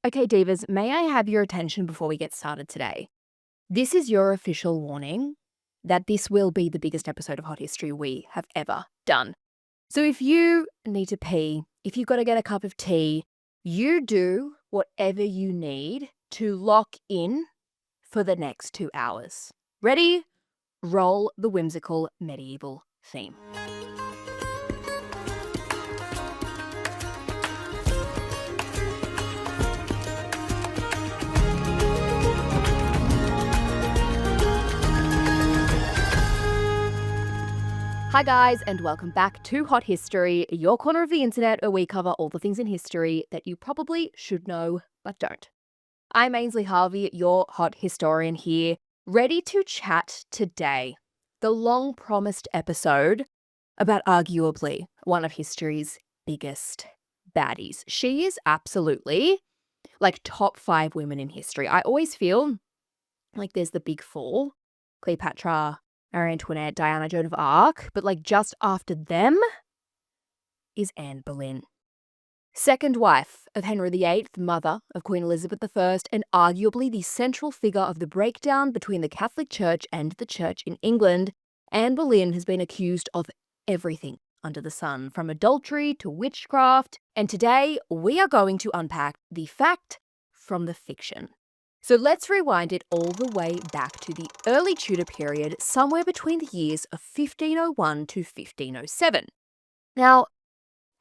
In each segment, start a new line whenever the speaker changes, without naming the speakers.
Okay, Divas, may I have your attention before we get started today? This is your official warning that this will be the biggest episode of Hot History we have ever done. So if you need to pee, if you've got to get a cup of tea, you do whatever you need to lock in for the next 2 hours. Ready? Roll the whimsical medieval theme. Hi guys, and welcome back to Hot History, your corner of the internet where we cover all the things in history that you probably should know but don't. I'm Ainsley Harvey, your hot historian here, ready to chat today. The long-promised episode about arguably one of history's biggest baddies. She is absolutely like top 5 women in history. I always feel like there's the big 4, Cleopatra, Marie Antoinette, Diana, Joan of Arc, but like just after them is Anne Boleyn. Second wife of Henry VIII, mother of Queen Elizabeth I, and arguably the central figure of the breakdown between the Catholic Church and the Church in England, Anne Boleyn has been accused of everything under the sun, from adultery to witchcraft, and today we are going to unpack the fact from the fiction. So let's rewind it all the way back to the early Tudor period, somewhere between the years of 1501 to 1507. Now,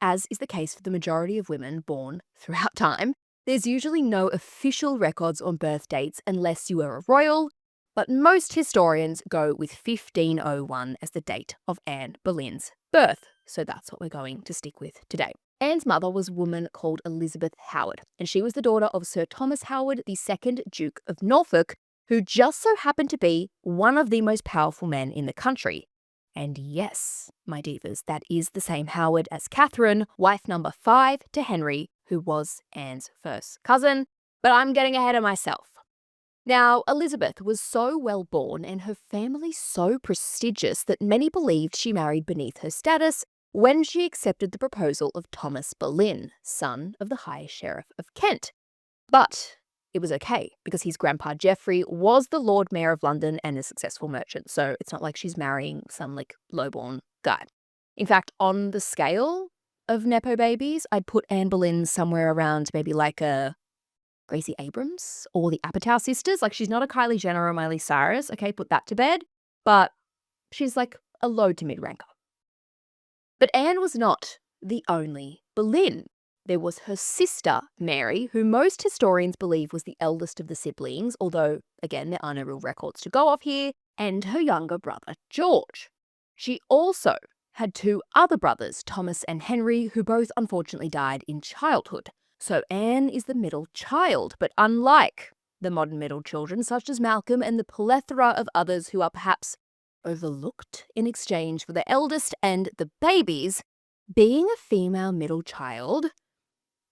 as is the case for the majority of women born throughout time, there's usually no official records on birth dates unless you are a royal, but most historians go with 1501 as the date of Anne Boleyn's birth. So that's what we're going to stick with today. Anne's mother was a woman called Elizabeth Howard, and she was the daughter of Sir Thomas Howard, the 2nd Duke of Norfolk, who just so happened to be one of the most powerful men in the country. And yes, my divas, that is the same Howard as Catherine, wife number 5 to Henry, who was Anne's first cousin, but I'm getting ahead of myself. Now, Elizabeth was so well born and her family so prestigious that many believed she married beneath her status when she accepted the proposal of Thomas Boleyn, son of the High Sheriff of Kent. But it was okay, because his grandpa Geoffrey was the Lord Mayor of London and a successful merchant, so it's not like she's marrying some lowborn guy. In fact, on the scale of Nepo babies, I'd put Anne Boleyn somewhere around maybe like a Gracie Abrams or the Apatow sisters. She's not a Kylie Jenner or Miley Cyrus, okay, put that to bed, but she's like a low to mid-ranker. But Anne was not the only Boleyn. There was her sister, Mary, who most historians believe was the eldest of the siblings, although, again, there are no real records to go off here, and her younger brother, George. She also had 2 other brothers, Thomas and Henry, who both unfortunately died in childhood. So Anne is the middle child, but unlike the modern middle children, such as Malcolm and the plethora of others who are perhaps overlooked in exchange for the eldest and the babies, being a female middle child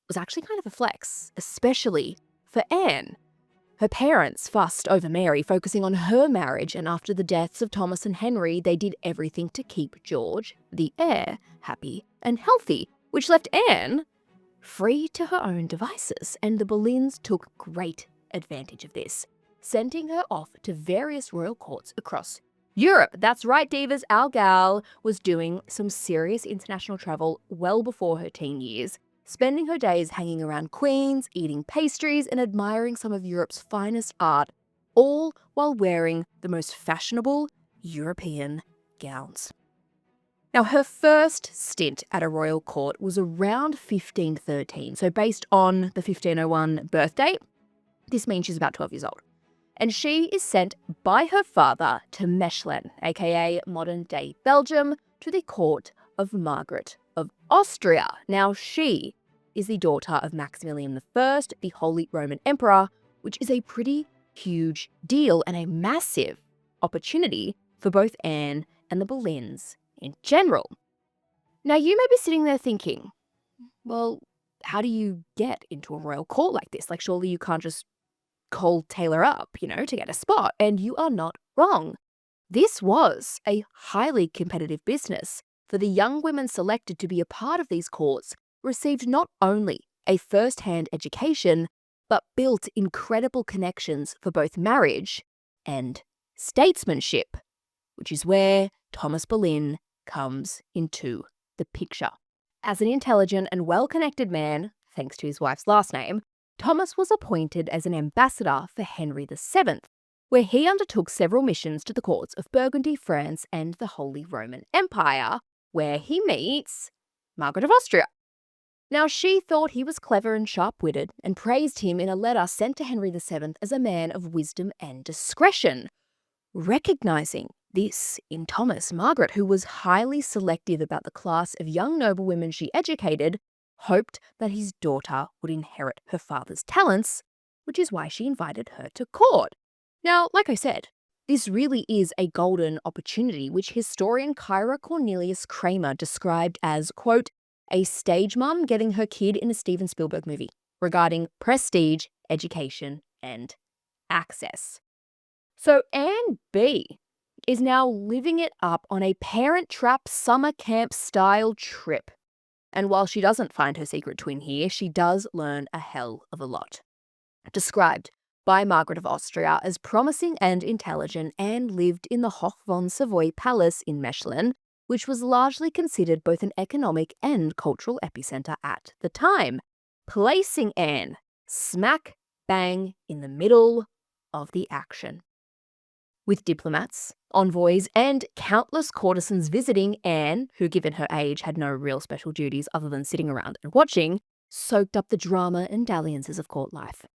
was actually kind of a flex, especially for Anne. Her parents fussed over Mary, focusing on her marriage, and after the deaths of Thomas and Henry, they did everything to keep George, the heir, happy and healthy, which left Anne free to her own devices, and the Boleyns took great advantage of this, sending her off to various royal courts across Europe. That's right, divas, our gal was doing some serious international travel well before her teen years, spending her days hanging around queens, eating pastries, and admiring some of Europe's finest art, all while wearing the most fashionable European gowns. Now, her first stint at a royal court was around 1513, so based on the 1501 birth date, this means she's about 12 years old. And she is sent by her father to Mechlin, aka modern-day Belgium, to the court of Margaret of Austria. Now, she is the daughter of Maximilian I, the Holy Roman Emperor, which is a pretty huge deal and a massive opportunity for both Anne and the Boleyns in general. Now, you may be sitting there thinking, well, how do you get into a royal court like this? Surely you can't just call Taylor up, to get a spot. And you are not wrong. This was a highly competitive business, for the young women selected to be a part of these courts received not only a first-hand education, but built incredible connections for both marriage and statesmanship, which is where Thomas Boleyn comes into the picture. As an intelligent and well-connected man, thanks to his wife's last name, Thomas was appointed as an ambassador for Henry VII, where he undertook several missions to the courts of Burgundy, France, and the Holy Roman Empire, where he meets Margaret of Austria. Now, she thought he was clever and sharp-witted and praised him in a letter sent to Henry VII as a man of wisdom and discretion. Recognizing this in Thomas, Margaret, who was highly selective about the class of young noblewomen she educated, hoped that his daughter would inherit her father's talents, which is why she invited her to court. Now, like I said, this really is a golden opportunity, which historian Kyra Cornelius Kramer described as, quote, a stage mum getting her kid in a Steven Spielberg movie regarding prestige, education, and access. So Anne B is now living it up on a Parent Trap summer camp style trip. And while she doesn't find her secret twin here, she does learn a hell of a lot. Described by Margaret of Austria as promising and intelligent, Anne lived in the Hoch von Savoy Palace in Mechlin, which was largely considered both an economic and cultural epicenter at the time, placing Anne smack bang in the middle of the action. With diplomats, envoys, and countless courtesans visiting, Anne, who given her age had no real special duties other than sitting around and watching, soaked up the drama and dalliances of court life.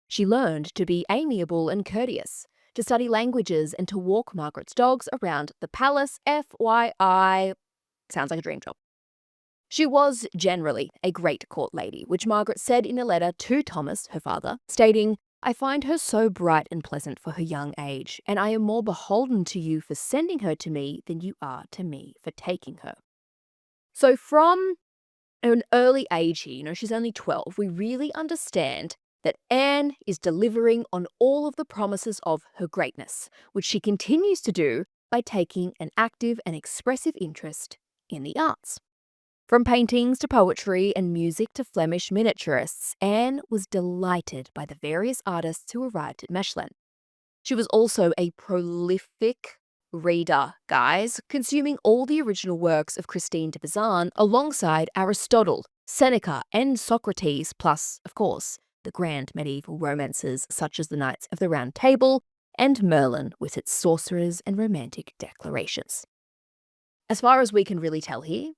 She learned to be amiable and courteous, to study languages, and to walk Margaret's dogs around the palace. FYI, sounds like a dream job. She was generally a great court lady, which Margaret said in a letter to Thomas, her father, stating, I find her so bright and pleasant for her young age, and I am more beholden to you for sending her to me than you are to me for taking her. So from an early age here, she's only 12, we really understand that Anne is delivering on all of the promises of her greatness, which she continues to do by taking an active and expressive interest in the arts. From paintings to poetry and music to Flemish miniaturists, Anne was delighted by the various artists who arrived at Mechlin. She was also a prolific reader, guys, consuming all the original works of Christine de Pizan alongside Aristotle, Seneca, and Socrates, plus, of course, the grand medieval romances such as the Knights of the Round Table and Merlin with its sorcerers and romantic declarations. As far as we can really tell here,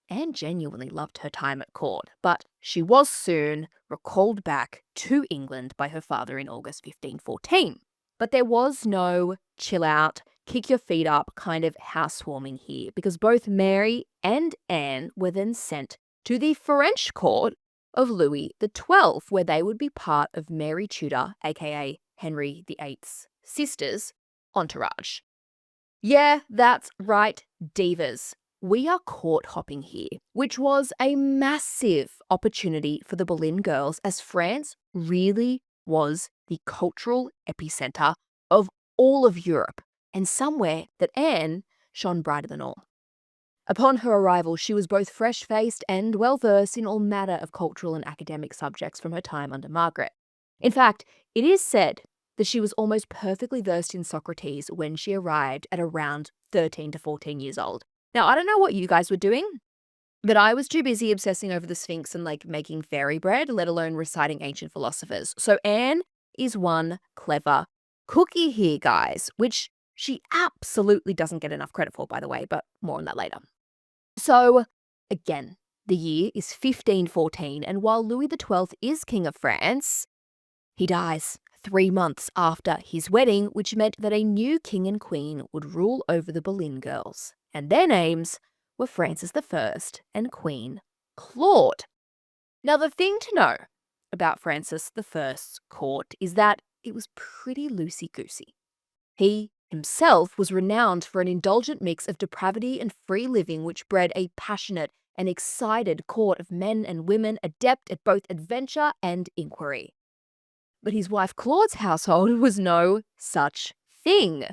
Anne genuinely loved her time at court, but she was soon recalled back to England by her father in August 1514. But there was no chill out, kick your feet up kind of housewarming here, because both Mary and Anne were then sent to the French court of Louis XII, where they would be part of Mary Tudor, aka Henry VIII's sister's entourage. Yeah, that's right, divas. We are court hopping here, which was a massive opportunity for the Boleyn girls, as France really was the cultural epicenter of all of Europe, and somewhere that Anne shone brighter than all. Upon her arrival, she was both fresh-faced and well-versed in all manner of cultural and academic subjects from her time under Margaret. In fact, it is said that she was almost perfectly versed in Socrates when she arrived at around 13 to 14 years old. Now, I don't know what you guys were doing, but I was too busy obsessing over the Sphinx and making fairy bread, let alone reciting ancient philosophers. So Anne is one clever cookie here, guys, which she absolutely doesn't get enough credit for, by the way, but more on that later. So, again, the year is 1514, and while Louis XII is King of France, he dies 3 months after his wedding, which meant that a new king and queen would rule over the Boleyn girls, and their names were Francis I and Queen Claude. Now, the thing to know about Francis I's court is that it was pretty loosey-goosey. He himself was renowned for an indulgent mix of depravity and free living, which bred a passionate and excited court of men and women adept at both adventure and inquiry. But his wife Claude's household was no such thing.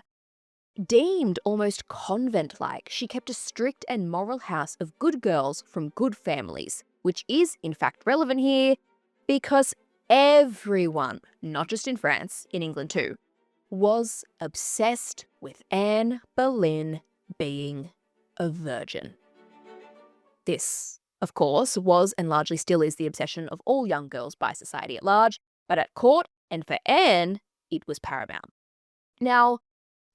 Deemed almost convent-like, she kept a strict and moral house of good girls from good families, which is, in fact, relevant here because everyone, not just in France, in England too, was obsessed with Anne Boleyn being a virgin. This, of course, was and largely still is the obsession of all young girls by society at large, but at court, and for Anne, it was paramount. Now,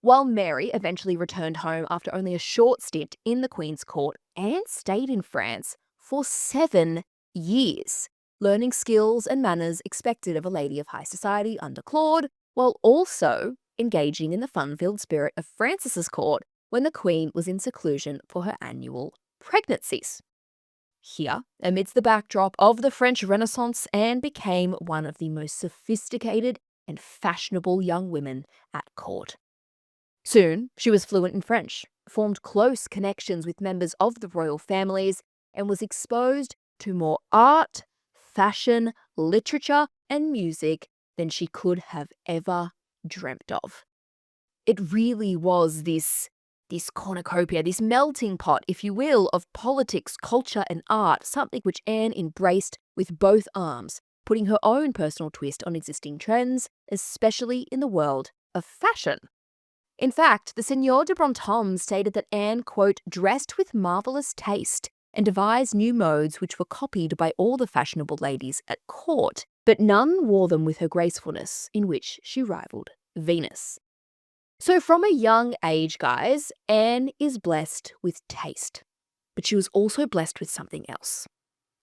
while Mary eventually returned home after only a short stint in the Queen's court, Anne stayed in France for 7 years, learning skills and manners expected of a lady of high society under Claude, while also engaging in the fun-filled spirit of Francis's court when the Queen was in seclusion for her annual pregnancies. Here, amidst the backdrop of the French Renaissance, Anne became one of the most sophisticated and fashionable young women at court. Soon, she was fluent in French, formed close connections with members of the royal families, and was exposed to more art, fashion, literature, and music than she could have ever dreamt of. It really was this cornucopia, this melting pot, if you will, of politics, culture, and art, something which Anne embraced with both arms, putting her own personal twist on existing trends, especially in the world of fashion. In fact, the Seigneur de Brantôme stated that Anne, quote, dressed with marvellous taste and devised new modes which were copied by all the fashionable ladies at court, but none wore them with her gracefulness, in which she rivaled Venus. So from a young age, guys, Anne is blessed with taste, but she was also blessed with something else.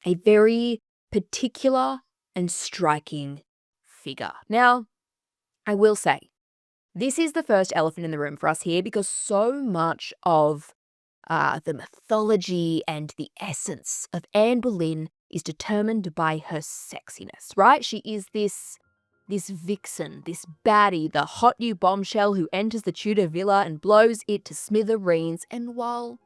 A very particular and striking figure. Now, I will say, this is the first elephant in the room for us here because so much of the mythology and the essence of Anne Boleyn is determined by her sexiness, right? She is this vixen, this baddie, the hot new bombshell who enters the Tudor villa and blows it to smithereens. And while,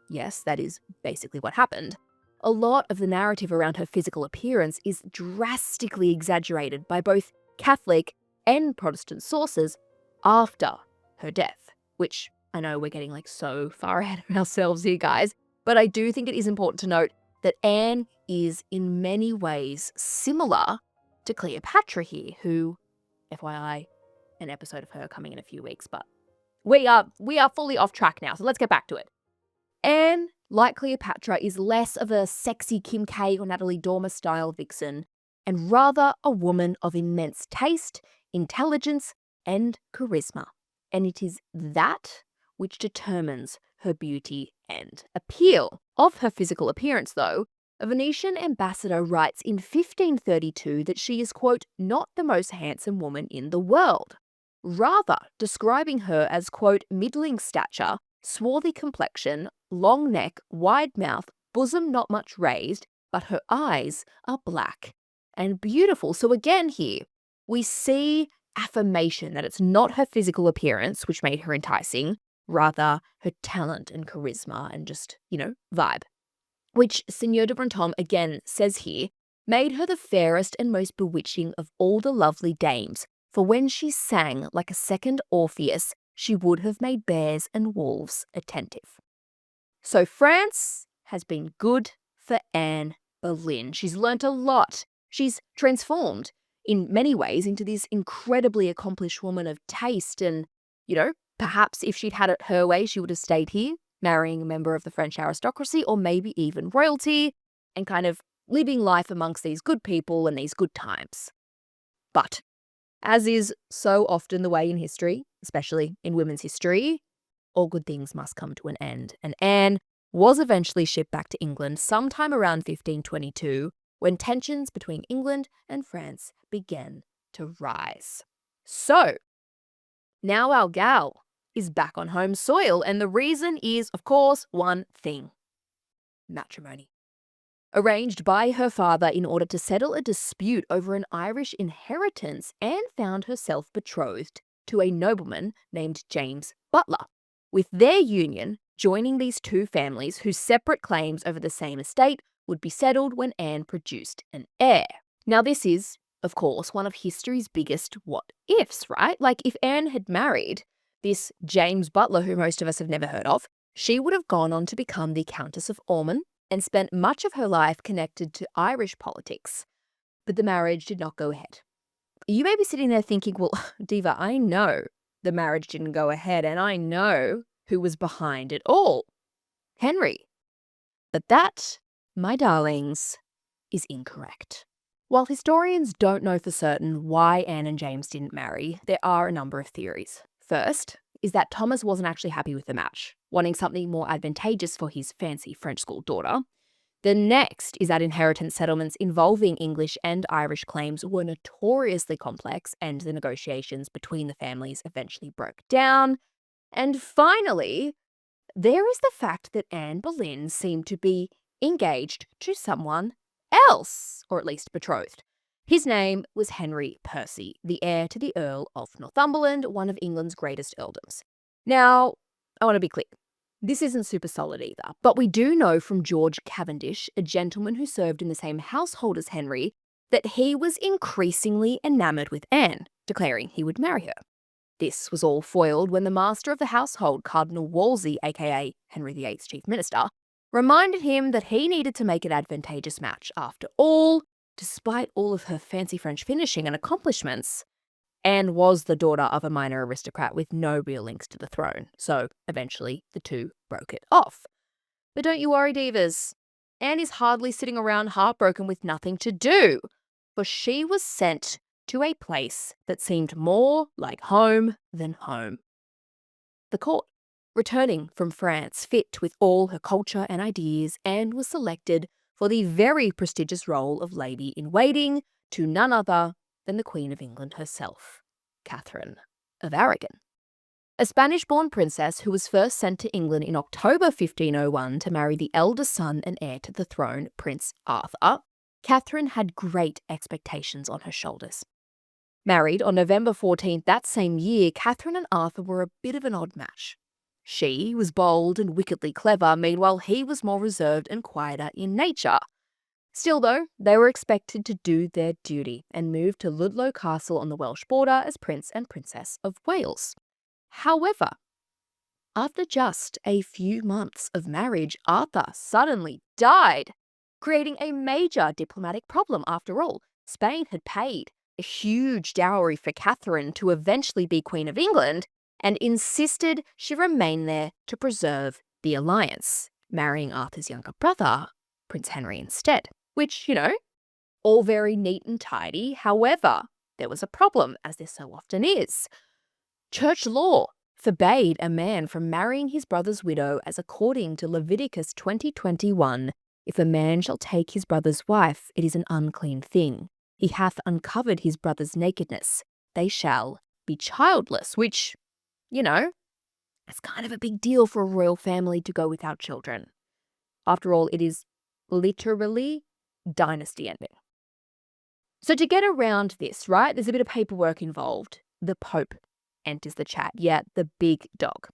yes, that is basically what happened, a lot of the narrative around her physical appearance is drastically exaggerated by both Catholic and Protestant sources after her death, which I know we're getting so far ahead of ourselves here, guys, but I do think it is important to note that Anne is in many ways similar to Cleopatra here, who, FYI, an episode of her coming in a few weeks, but we are fully off track now, so let's get back to it. Anne, like Cleopatra, is less of a sexy Kim K or Natalie Dormer style vixen, and rather a woman of immense taste, intelligence, and charisma. And it is that which determines her beauty and appeal. Of her physical appearance, though, a Venetian ambassador writes in 1532 that she is, quote, not the most handsome woman in the world, rather describing her as, quote, middling stature, swarthy complexion, long neck, wide mouth, bosom not much raised, but her eyes are black and beautiful. So again here, we see affirmation that it's not her physical appearance which made her enticing, rather her talent and charisma and just, vibe. Which Seigneur de Brantôme again says here, made her the fairest and most bewitching of all the lovely dames, for when she sang like a second Orpheus, she would have made bears and wolves attentive. So France has been good for Anne Boleyn. She's learnt a lot. She's transformed in many ways into this incredibly accomplished woman of taste and, perhaps if she'd had it her way, she would have stayed here, marrying a member of the French aristocracy or maybe even royalty, and kind of living life amongst these good people and these good times. But, as is so often the way in history, especially in women's history, all good things must come to an end. And Anne was eventually shipped back to England sometime around 1522, when tensions between England and France began to rise. So, now our gal is back on home soil, and the reason is, of course, one thing: matrimony. Arranged by her father in order to settle a dispute over an Irish inheritance, Anne found herself betrothed to a nobleman named James Butler, with their union joining these two families whose separate claims over the same estate would be settled when Anne produced an heir. Now this is, of course, one of history's biggest what-ifs, right? If Anne had married this James Butler, who most of us have never heard of, she would have gone on to become the Countess of Ormond and spent much of her life connected to Irish politics. but the marriage did not go ahead. You may be sitting there thinking, well, Diva, I know the marriage didn't go ahead and I know who was behind it all. Henry. But that, my darlings, is incorrect. While historians don't know for certain why Anne and James didn't marry, there are a number of theories. First is that Thomas wasn't actually happy with the match, wanting something more advantageous for his fancy French school daughter. The next is that inheritance settlements involving English and Irish claims were notoriously complex and the negotiations between the families eventually broke down. And finally, there is the fact that Anne Boleyn seemed to be engaged to someone else, or at least betrothed. His name was Henry Percy, the heir to the Earl of Northumberland, one of England's greatest earldoms. Now, I want to be clear. This isn't super solid either, but we do know from George Cavendish, a gentleman who served in the same household as Henry, that he was increasingly enamoured with Anne, declaring he would marry her. This was all foiled when the master of the household, Cardinal Wolsey, aka Henry VIII's chief minister, reminded him that he needed to make an advantageous match. After all, despite all of her fancy French finishing and accomplishments, Anne was the daughter of a minor aristocrat with no real links to the throne, so eventually the two broke it off. But don't you worry, divas. Anne is hardly sitting around heartbroken with nothing to do, for she was sent to a place that seemed more like home than home. The court. Returning from France, fit with all her culture and ideas, Anne was selected for the very prestigious role of lady-in-waiting to none other than the Queen of England herself, Catherine of Aragon. A Spanish-born princess who was first sent to England in October 1501 to marry the eldest son and heir to the throne, Prince Arthur, Catherine had great expectations on her shoulders. Married on November 14th that same year, Catherine and Arthur were a bit of an odd match. She was bold and wickedly clever, meanwhile he was more reserved and quieter in nature. Still though, they were expected to do their duty and move to Ludlow Castle on the Welsh border as Prince and Princess of Wales. However, after just a few months of marriage, Arthur suddenly died, creating a major diplomatic problem. After all, Spain had paid a huge dowry for Catherine to eventually be Queen of England and insisted she remain there to preserve the alliance, marrying Arthur's younger brother, Prince Henry, instead. Which, all very neat and tidy. However, there was a problem, as there so often is. Church law forbade a man from marrying his brother's widow, as according to Leviticus 20:21, if a man shall take his brother's wife, it is an unclean thing. He hath uncovered his brother's nakedness. They shall be childless, which, that's kind of a big deal for a royal family to go without children. After all, it is literally dynasty ending. So to get around this, right, there's a bit of paperwork involved. The Pope enters the chat, the big dog.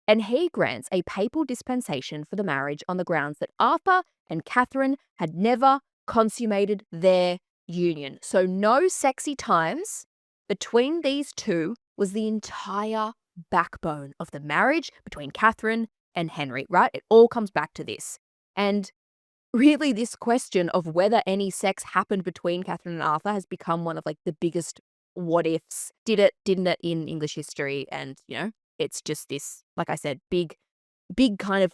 And he grants a papal dispensation for the marriage on the grounds that Arthur and Catherine had never consummated their union. So no sexy times. Between these two was the entire backbone of the marriage between Catherine and Henry, right? It all comes back to this. And really, this question of whether any sex happened between Catherine and Arthur has become one of the biggest what ifs. Did it, didn't it in English history? And, it's just this, like I said, big kind of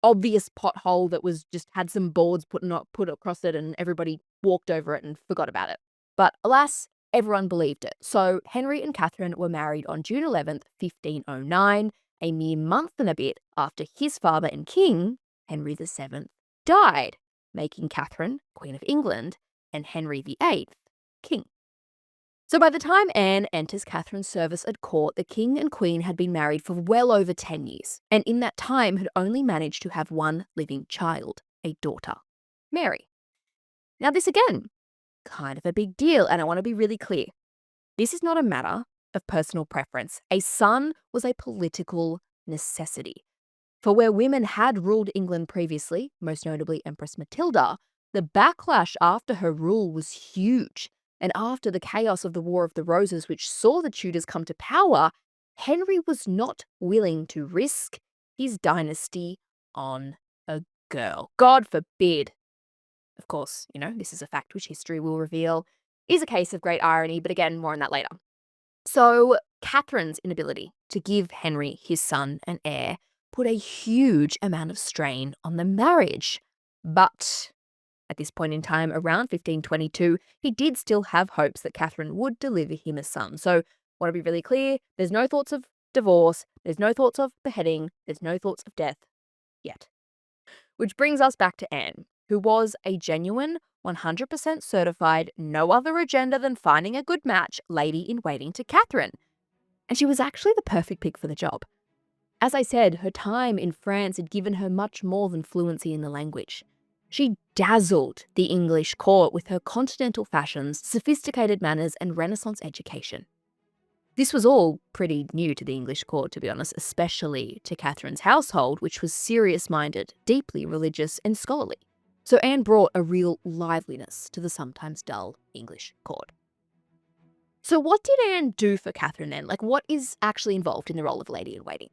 obvious pothole that was just had some boards put across it and everybody walked over it and forgot about it. But alas, everyone believed it. So Henry and Catherine were married on June 11th, 1509, a mere month and a bit after his father and king, Henry VII, died, making Catherine Queen of England and Henry VIII king. So by the time Anne enters Catherine's service at court, the king and queen had been married for well over 10 years, and in that time had only managed to have one living child, a daughter, Mary. Now this again, kind of a big deal, and I want to be really clear. This is not a matter of personal preference. A son was a political necessity. For where women had ruled England previously, most notably Empress Matilda, the backlash after her rule was huge. And after the chaos of the War of the Roses, which saw the Tudors come to power, Henry was not willing to risk his dynasty on a girl. God forbid. of course, this is a fact which history will reveal, is a case of great irony, but again, more on that later. So, Catherine's inability to give Henry his son and heir put a huge amount of strain on the marriage. But at this point in time, around 1522, he did still have hopes that Catherine would deliver him a son. So, want to be really clear, there's no thoughts of divorce, there's no thoughts of beheading, there's no thoughts of death yet. Which brings us back to Anne, who was a genuine, 100% certified, no other agenda than finding a good match lady in waiting to Catherine. And she was actually the perfect pick for the job. As I said, her time in France had given her much more than fluency in the language. She dazzled the English court with her continental fashions, sophisticated manners, and Renaissance education. This was all pretty new to the English court, to be honest, especially to Catherine's household, which was serious-minded, deeply religious, and scholarly. So Anne brought a real liveliness to the sometimes dull English court. So what did Anne do for Catherine then? What is actually involved in the role of lady-in-waiting?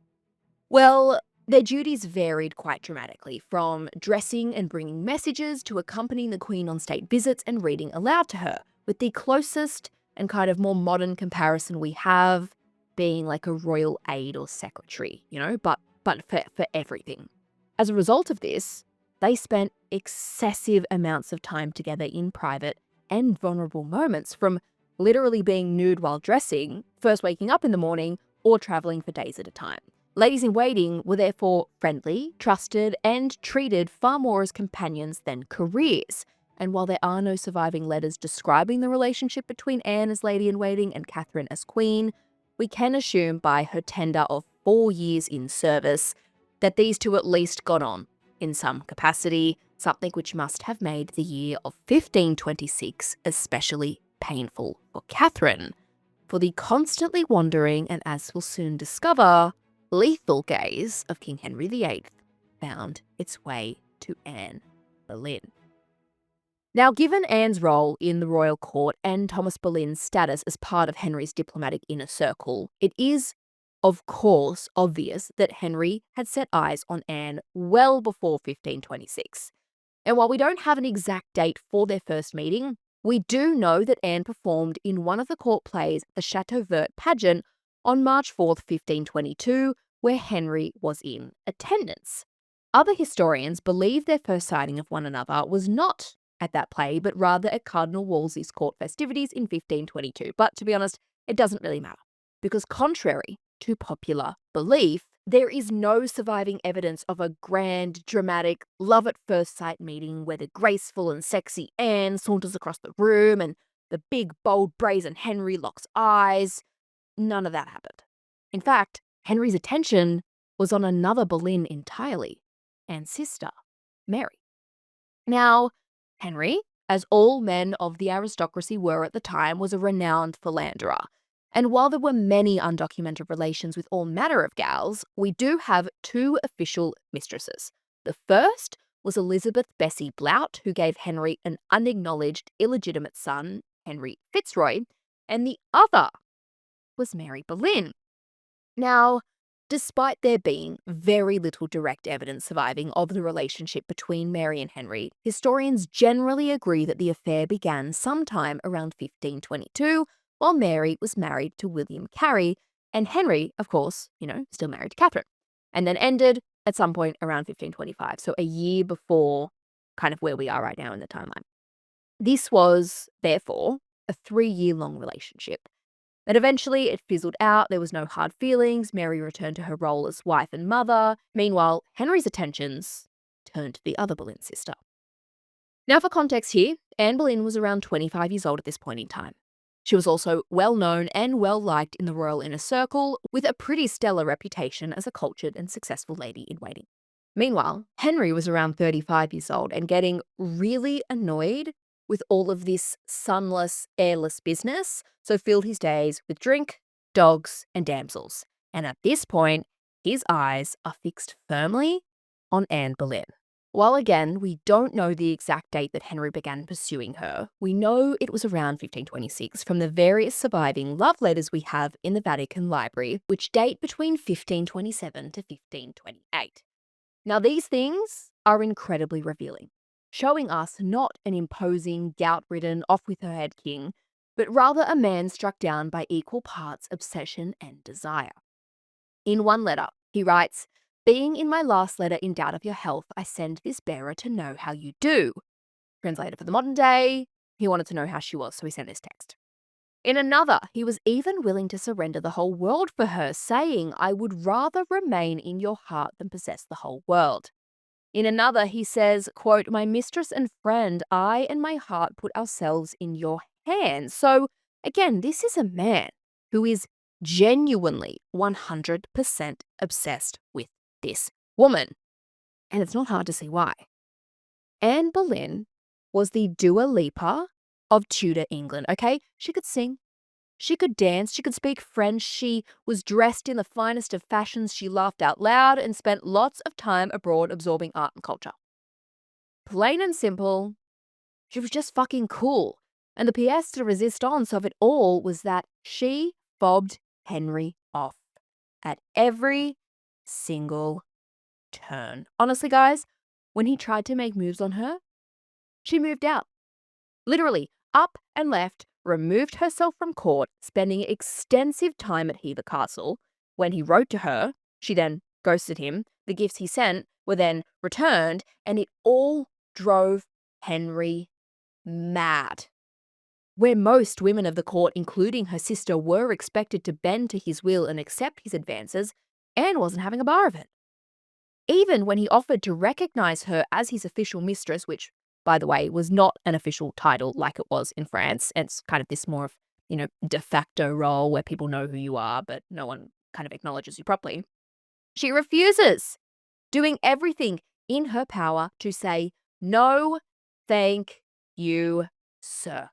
Well, their duties varied quite dramatically, from dressing and bringing messages to accompanying the Queen on state visits and reading aloud to her, with the closest and kind of more modern comparison we have being like a royal aide or secretary, but for everything. As a result of this, they spent excessive amounts of time together in private and vulnerable moments, from literally being nude while dressing, first waking up in the morning, or traveling for days at a time. Ladies-in-waiting were therefore friendly, trusted, and treated far more as companions than careers. And while there are no surviving letters describing the relationship between Anne as lady-in-waiting and Catherine as queen, we can assume by her tender of 4 years in service that these two at least got on in some capacity, something which must have made the year of 1526 especially painful for Catherine, for the constantly wandering and, as we'll soon discover, lethal gaze of King Henry VIII found its way to Anne Boleyn. Now, given Anne's role in the royal court and Thomas Boleyn's status as part of Henry's diplomatic inner circle, it is, of course, obvious that Henry had set eyes on Anne well before 1526. And while we don't have an exact date for their first meeting, we do know that Anne performed in one of the court plays, the Chateau Vert pageant, on March 4th, 1522, where Henry was in attendance. Other historians believe their first sighting of one another was not at that play, but rather at Cardinal Wolsey's court festivities in 1522. But to be honest, it doesn't really matter, because contrary to popular belief, there is no surviving evidence of a grand, dramatic, love-at-first-sight meeting where the graceful and sexy Anne saunters across the room and the big, bold, brazen Henry locks eyes. None of that happened. In fact, Henry's attention was on another Boleyn entirely, Anne's sister, Mary. Now, Henry, as all men of the aristocracy were at the time, was a renowned philanderer. And while there were many undocumented relations with all manner of gals, we do have 2 official mistresses. The first was Elizabeth Bessie Blount, who gave Henry an unacknowledged illegitimate son, Henry Fitzroy, and the other was Mary Boleyn. Now, despite there being very little direct evidence surviving of the relationship between Mary and Henry, historians generally agree that the affair began sometime around 1522, while Mary was married to William Carey, and Henry, of course, still married to Catherine, and then ended at some point around 1525, so a year before kind of where we are right now in the timeline. This was, therefore, a 3-year-long relationship. But eventually it fizzled out, there was no hard feelings, Mary returned to her role as wife and mother. Meanwhile, Henry's attentions turned to the other Boleyn sister. Now for context here, Anne Boleyn was around 25 years old at this point in time. She was also well known and well liked in the royal inner circle, with a pretty stellar reputation as a cultured and successful lady in waiting. Meanwhile, Henry was around 35 years old and getting really annoyed with all of this sonless, heirless business, so filled his days with drink, dogs, and damsels. And at this point, his eyes are fixed firmly on Anne Boleyn. While again, we don't know the exact date that Henry began pursuing her, we know it was around 1526 from the various surviving love letters we have in the Vatican Library, which date between 1527 to 1528. Now, these things are incredibly revealing. showing us not an imposing, gout-ridden, off-with-her-head king, but rather a man struck down by equal parts obsession and desire. In one letter, he writes, "Being in my last letter in doubt of your health, I send this bearer to know how you do." Translated for the modern day, he wanted to know how she was, so he sent this text. In another, he was even willing to surrender the whole world for her, saying, "I would rather remain in your heart than possess the whole world." In another, he says, quote, "My mistress and friend, I and my heart put ourselves in your hands." So again, this is a man who is genuinely 100% obsessed with this woman. And it's not hard to see why. Anne Boleyn was the Dua Lipa of Tudor England, okay? She could sing, she could dance, she could speak French, she was dressed in the finest of fashions, she laughed out loud and spent lots of time abroad absorbing art and culture. Plain and simple, she was just fucking cool. And the pièce de résistance of it all was that she fobbed Henry off at every single turn. Honestly, guys, when he tried to make moves on her, she moved out. Literally, up and left, removed herself from court, spending extensive time at Hever Castle. When he wrote to her, she then ghosted him. The gifts he sent were then returned, and it all drove Henry mad. Where most women of the court, including her sister, were expected to bend to his will and accept his advances, Anne wasn't having a bar of it. Even when he offered to recognize her as his official mistress, which, by the way, was not an official title like it was in France. It's kind of this more of, de facto role where people know who you are, but no one kind of acknowledges you properly. She refuses, doing everything in her power to say, "No, thank you, sir."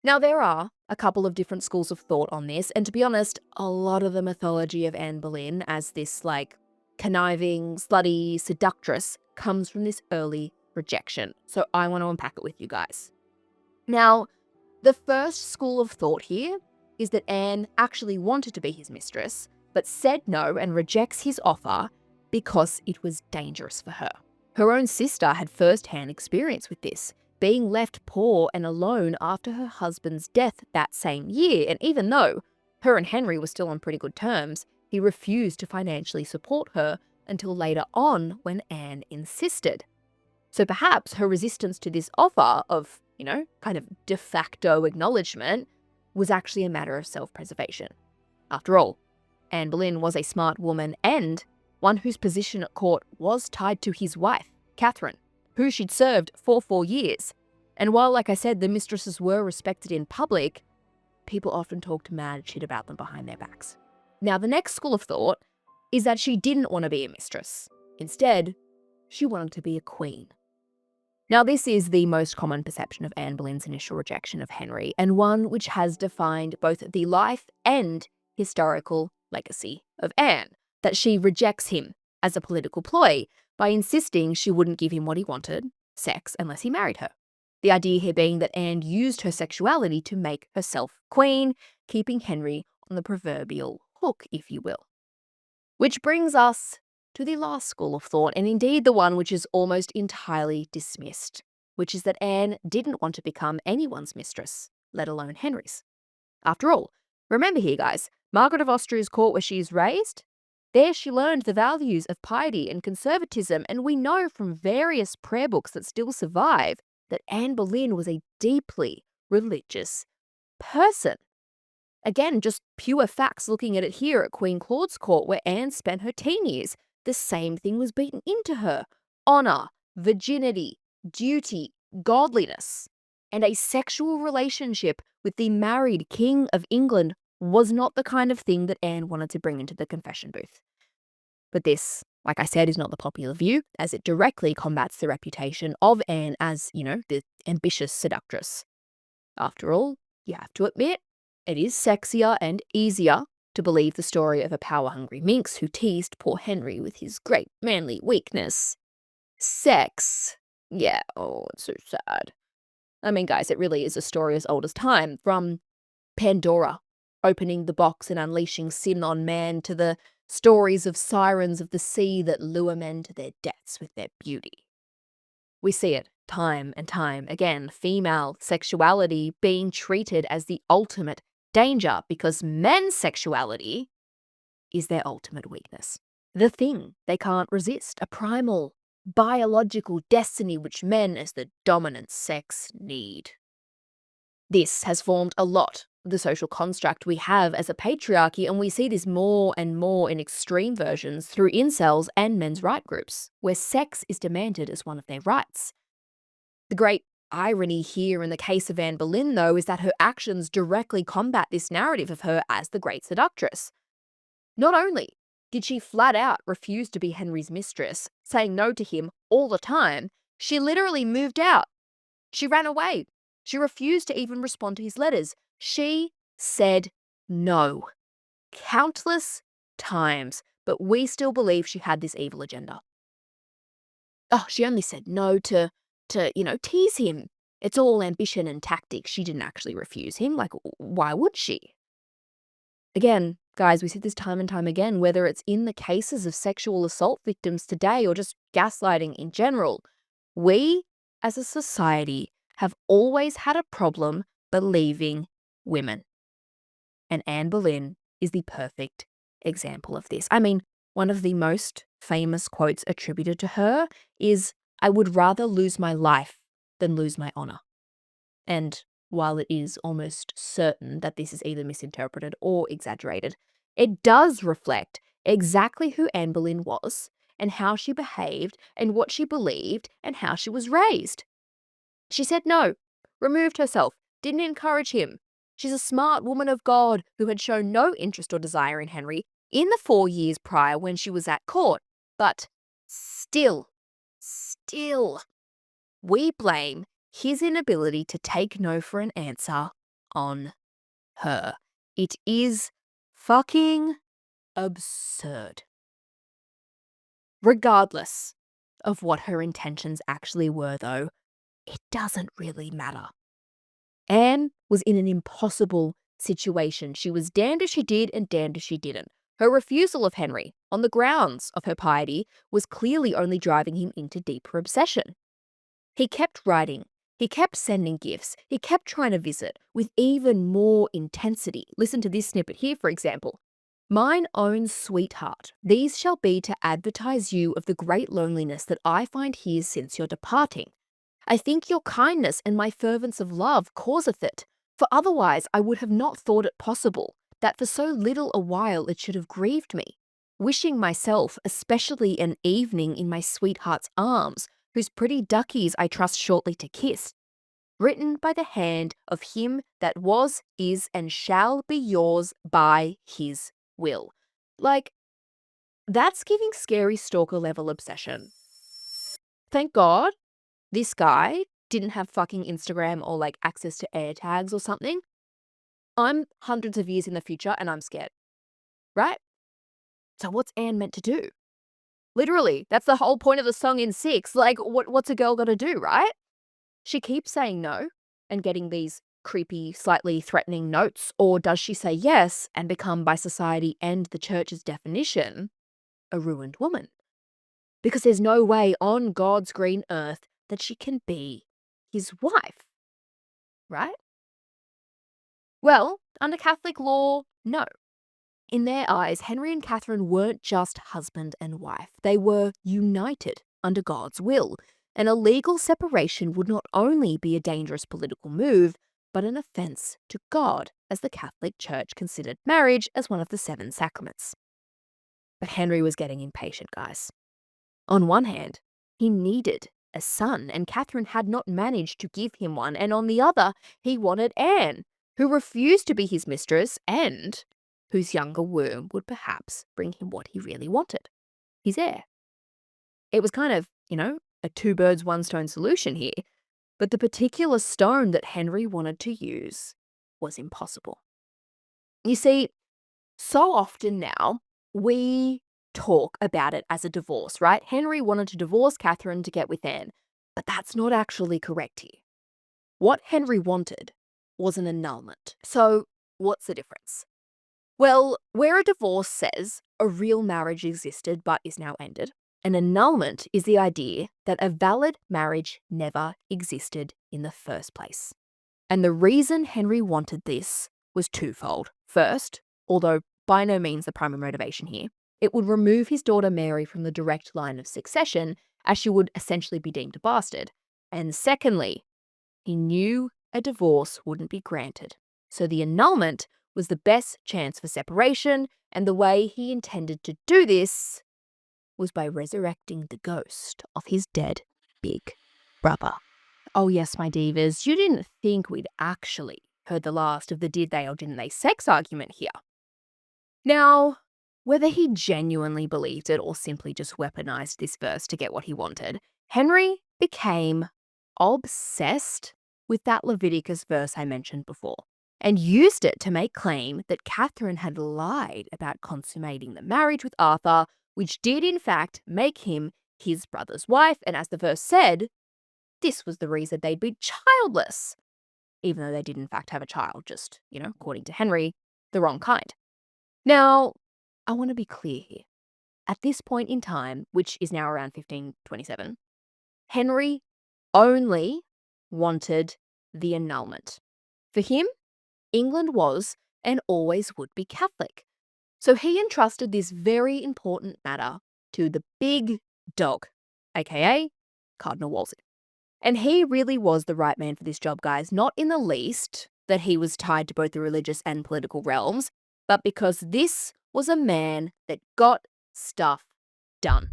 Now, there are a couple of different schools of thought on this, and to be honest, a lot of the mythology of Anne Boleyn as this, conniving, slutty seductress comes from this early rejection. So I want to unpack it with you guys. Now, the first school of thought here is that Anne actually wanted to be his mistress, but said no and rejects his offer because it was dangerous for her. Her own sister had first-hand experience with this, being left poor and alone after her husband's death that same year, and even though her and Henry were still on pretty good terms, he refused to financially support her until later on when Anne insisted. So perhaps her resistance to this offer of, kind of de facto acknowledgement was actually a matter of self-preservation. After all, Anne Boleyn was a smart woman and one whose position at court was tied to his wife, Catherine, who she'd served for 4 years. And while, like I said, the mistresses were respected in public, people often talked mad shit about them behind their backs. Now, the next school of thought is that she didn't want to be a mistress. Instead, she wanted to be a queen. Now, this is the most common perception of Anne Boleyn's initial rejection of Henry, and one which has defined both the life and historical legacy of Anne, that she rejects him as a political ploy by insisting she wouldn't give him what he wanted, sex, unless he married her. The idea here being that Anne used her sexuality to make herself queen, keeping Henry on the proverbial hook, if you will. Which brings us to the last school of thought, and indeed the one which is almost entirely dismissed, which is that Anne didn't want to become anyone's mistress, let alone Henry's. After all, remember here, guys, Margaret of Austria's court where she is raised, there she learned the values of piety and conservatism, and we know from various prayer books that still survive that Anne Boleyn was a deeply religious person. Again, just pure facts looking at it here at Queen Claude's court where Anne spent her teen years. The same thing was beaten into her. Honor, virginity, duty, godliness. And a sexual relationship with the married King of England was not the kind of thing that Anne wanted to bring into the confession booth. But this, like I said, is not the popular view, as it directly combats the reputation of Anne as, the ambitious seductress. After all, you have to admit, it is sexier and easier to believe the story of a power-hungry minx who teased poor Henry with his great manly weakness. Sex. Yeah, it's so sad. I mean, guys, it really is a story as old as time, from Pandora opening the box and unleashing sin on man to the stories of sirens of the sea that lure men to their deaths with their beauty. We see it time and time again, female sexuality being treated as the ultimate danger because men's sexuality is their ultimate weakness. The thing they can't resist, a primal, biological destiny which men as the dominant sex need. This has formed a lot of the social construct we have as a patriarchy, and we see this more and more in extreme versions through incels and men's right groups, where sex is demanded as one of their rights. The great irony here in the case of Anne Boleyn, though, is that her actions directly combat this narrative of her as the great seductress. Not only did she flat out refuse to be Henry's mistress, saying no to him all the time, she literally moved out. She ran away. She refused to even respond to his letters. She said no countless times, but we still believe she had this evil agenda. Oh, she only said no to tease him. It's all ambition and tactics. She didn't actually refuse him. Like, why would she? Again, guys, we see this time and time again, whether it's in the cases of sexual assault victims today or just gaslighting in general. We, as a society, have always had a problem believing women. And Anne Boleyn is the perfect example of this. I mean, one of the most famous quotes attributed to her is, "I would rather lose my life than lose my honor." And while it is almost certain that this is either misinterpreted or exaggerated, it does reflect exactly who Anne Boleyn was and how she behaved and what she believed and how she was raised. She said no, removed herself, didn't encourage him. She's a smart woman of God who had shown no interest or desire in Henry in the 4 years prior when she was at court. But still, we blame his inability to take no for an answer on her. It is fucking absurd. Regardless of what her intentions actually were, though, it doesn't really matter. Anne was in an impossible situation. She was damned if she did and damned if she didn't. Her refusal of Henry, on the grounds of her piety, was clearly only driving him into deeper obsession. He kept writing. He kept sending gifts. He kept trying to visit with even more intensity. Listen to this snippet here, for example. "Mine own sweetheart, these shall be to advertise you of the great loneliness that I find here since your departing. I think your kindness and my fervence of love causeth it, for otherwise I would have not thought it possible, that for so little a while it should have grieved me, wishing myself especially an evening in my sweetheart's arms, whose pretty duckies I trust shortly to kiss, written by the hand of him that was, is, and shall be yours by his will." Like, that's giving scary stalker level obsession. Thank God this guy didn't have fucking Instagram or like access to air tags or something. I'm hundreds of years in the future and I'm scared, right? So what's Anne meant to do? Literally, that's the whole point of the song in Six. Like, what's a girl got to do, right? She keeps saying no and getting these creepy, slightly threatening notes, or does she say yes and become, by society and the church's definition, a ruined woman? Because there's no way on God's green earth that she can be his wife, right? Well, under Catholic law, no. In their eyes, Henry and Catherine weren't just husband and wife. They were united under God's will, and a legal separation would not only be a dangerous political move, but an offence to God, as the Catholic Church considered marriage as one of the 7 sacraments. But Henry was getting impatient, guys. On one hand, he needed a son, and Catherine had not managed to give him one, and on the other, he wanted Anne, who refused to be his mistress and whose younger womb would perhaps bring him what he really wanted, his heir. It was kind of, a 2 birds, 1 stone solution here, but the particular stone that Henry wanted to use was impossible. You see, so often now, we talk about it as a divorce, right? Henry wanted to divorce Catherine to get with Anne, but that's not actually correct here. What Henry wanted was an annulment. So, what's the difference? Well, where a divorce says a real marriage existed but is now ended, An annulment is the idea that a valid marriage never existed in the first place. And the reason Henry wanted this was twofold. First, although by no means the primary motivation here, it would remove his daughter Mary from the direct line of succession, as she would essentially be deemed a bastard. And secondly, he knew a divorce wouldn't be granted. So the annulment was the best chance for separation, and the way he intended to do this was by resurrecting the ghost of his dead big brother. Oh yes, my divas, you didn't think we'd actually heard the last of the did they or didn't they sex argument here. Now, whether he genuinely believed it or simply just weaponized this verse to get what he wanted, Henry became obsessed with that Leviticus verse I mentioned before and used it to make claim that Catherine had lied about consummating the marriage with Arthur, which did in fact make him his brother's wife, and as the verse said, this was the reason they'd be childless, even though they did in fact have a child, just, according to Henry, the wrong kind. Now, I want to be clear here. At this point in time, which is now around 1527, Henry only wanted the annulment. For him, England was and always would be Catholic. So he entrusted this very important matter to the big dog, aka Cardinal Wolsey. And he really was the right man for this job, guys, not in the least that he was tied to both the religious and political realms, but because this was a man that got stuff done.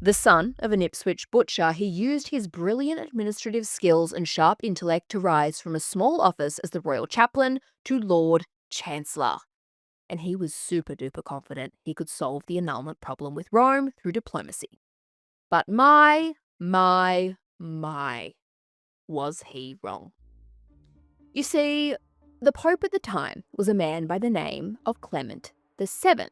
The son of an Ipswich butcher, he used his brilliant administrative skills and sharp intellect to rise from a small office as the royal chaplain to Lord Chancellor. And he was super duper confident he could solve the annulment problem with Rome through diplomacy. But my, was he wrong. You see, the Pope at the time was a man by the name of Clement VII,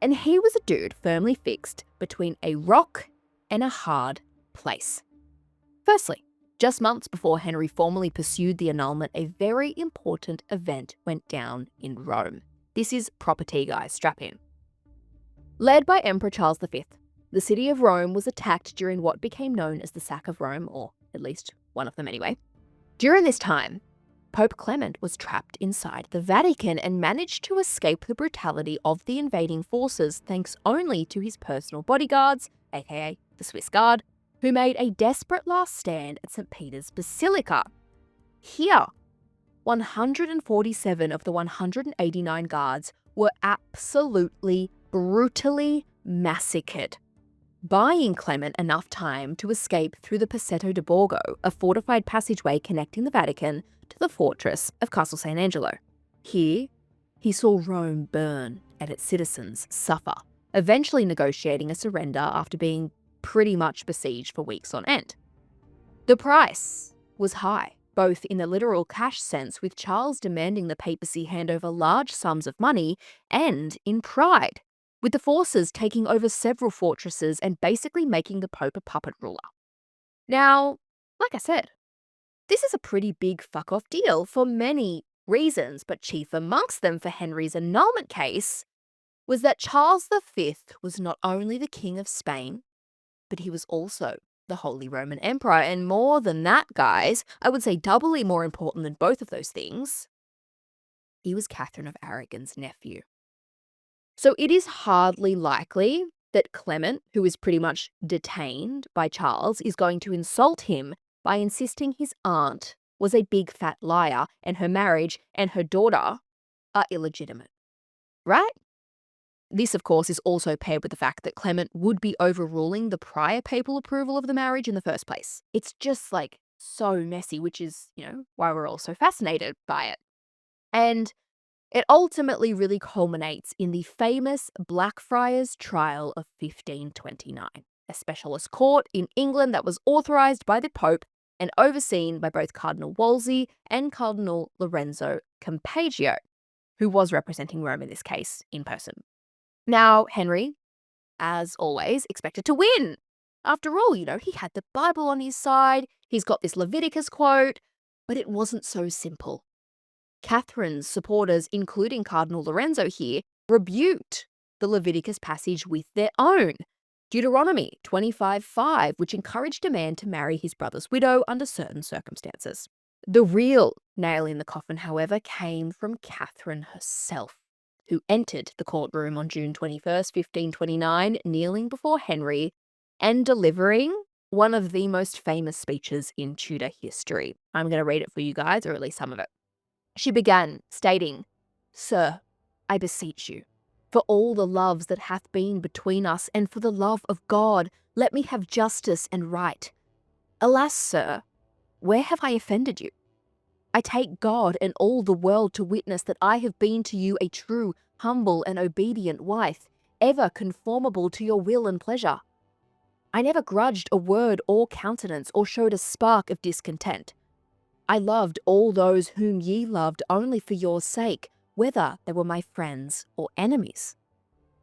and he was a dude firmly fixed between a rock and a hard place. Firstly, just months before Henry formally pursued the annulment, a very important event went down in Rome. This is proper tea, guys, strap in. Led by Emperor Charles V, the city of Rome was attacked during what became known as the Sack of Rome, or at least one of them anyway. During this time, Pope Clement was trapped inside the Vatican and managed to escape the brutality of the invading forces thanks only to his personal bodyguards, aka the Swiss Guard, who made a desperate last stand at St. Peter's Basilica. Here, 147 of the 189 guards were absolutely brutally massacred, buying Clement enough time to escape through the Passetto di Borgo, a fortified passageway connecting the Vatican to the fortress of Castle San Angelo. Here, he saw Rome burn and its citizens suffer, eventually negotiating a surrender after being pretty much besieged for weeks on end. The price was high, both in the literal cash sense, with Charles demanding the papacy hand over large sums of money, and in pride, with the forces taking over several fortresses and basically making the Pope a puppet ruler. Now, like I said, this is a pretty big fuck-off deal for many reasons, but chief amongst them for Henry's annulment case was that Charles V was not only the King of Spain, but he was also the Holy Roman Emperor, and more than that, guys, I would say doubly more important than both of those things, he was Catherine of Aragon's nephew. So it is hardly likely that Clement, who is pretty much detained by Charles, is going to insult him by insisting his aunt was a big fat liar and her marriage and her daughter are illegitimate. Right? This, of course, is also paired with the fact that Clement would be overruling the prior papal approval of the marriage in the first place. It's just so messy, which is, why we're all so fascinated by it. And it ultimately really culminates in the famous Black Friars trial of 1529, a specialist court in England that was authorised by the Pope and overseen by both Cardinal Wolsey and Cardinal Lorenzo Campeggio, who was representing Rome in this case in person. Now, Henry, as always, expected to win. After all, he had the Bible on his side, he's got this Leviticus quote, but it wasn't so simple. Catherine's supporters, including Cardinal Lorenzo here, rebuked the Leviticus passage with their own. Deuteronomy 25:5, which encouraged a man to marry his brother's widow under certain circumstances. The real nail in the coffin, however, came from Catherine herself, who entered the courtroom on June 21st, 1529, kneeling before Henry and delivering one of the most famous speeches in Tudor history. I'm going to read it for you guys, or at least some of it. She began, stating, "Sir, I beseech you, for all the loves that hath been between us, and for the love of God, let me have justice and right. Alas, sir, where have I offended you? I take God and all the world to witness that I have been to you a true, humble, and obedient wife, ever conformable to your will and pleasure. I never grudged a word or countenance, or showed a spark of discontent. I loved all those whom ye loved only for your sake, whether they were my friends or enemies.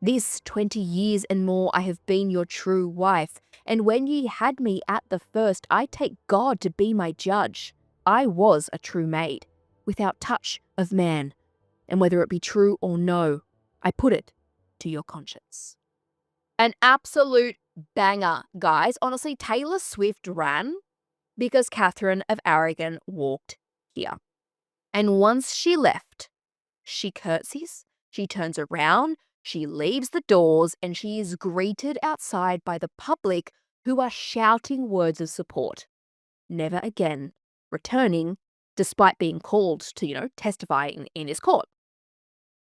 This 20 years and more I have been your true wife, and when ye had me at the first, I take God to be my judge. I was a true maid, without touch of man, and whether it be true or no, I put it to your conscience." An absolute banger, guys. Honestly, Taylor Swift ran because Catherine of Aragon walked here. And once she left, she curtsies, she turns around, she leaves the doors, and she is greeted outside by the public who are shouting words of support, never again returning, despite being called to, testify in his court.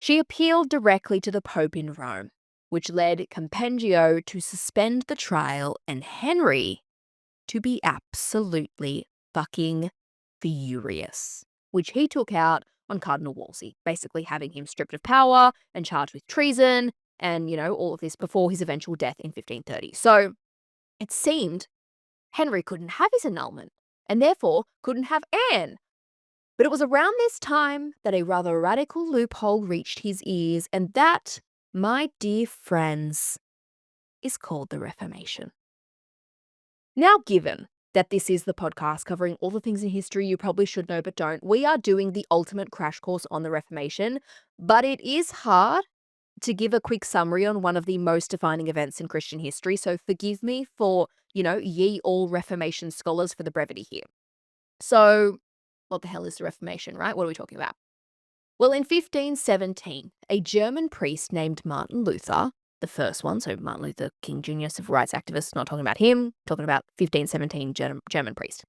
She appealed directly to the Pope in Rome, which led Compengio to suspend the trial and Henry to be absolutely fucking furious, which he took out on Cardinal Wolsey, basically having him stripped of power and charged with treason and, all of this before his eventual death in 1530. So it seemed Henry couldn't have his annulment and therefore couldn't have Anne. But it was around this time that a rather radical loophole reached his ears, and that, my dear friends, is called the Reformation. Now, given that this is the podcast covering all the things in history you probably should know but don't, we are doing the ultimate crash course on the Reformation, but it is hard to give a quick summary on one of the most defining events in Christian history, so forgive me for, ye all Reformation scholars for the brevity here. So, what the hell is the Reformation, right? What are we talking about? Well, in 1517, a German priest named Martin Luther, the first one, so Martin Luther King Jr., civil rights activist, not talking about him, talking about 1517 German priest.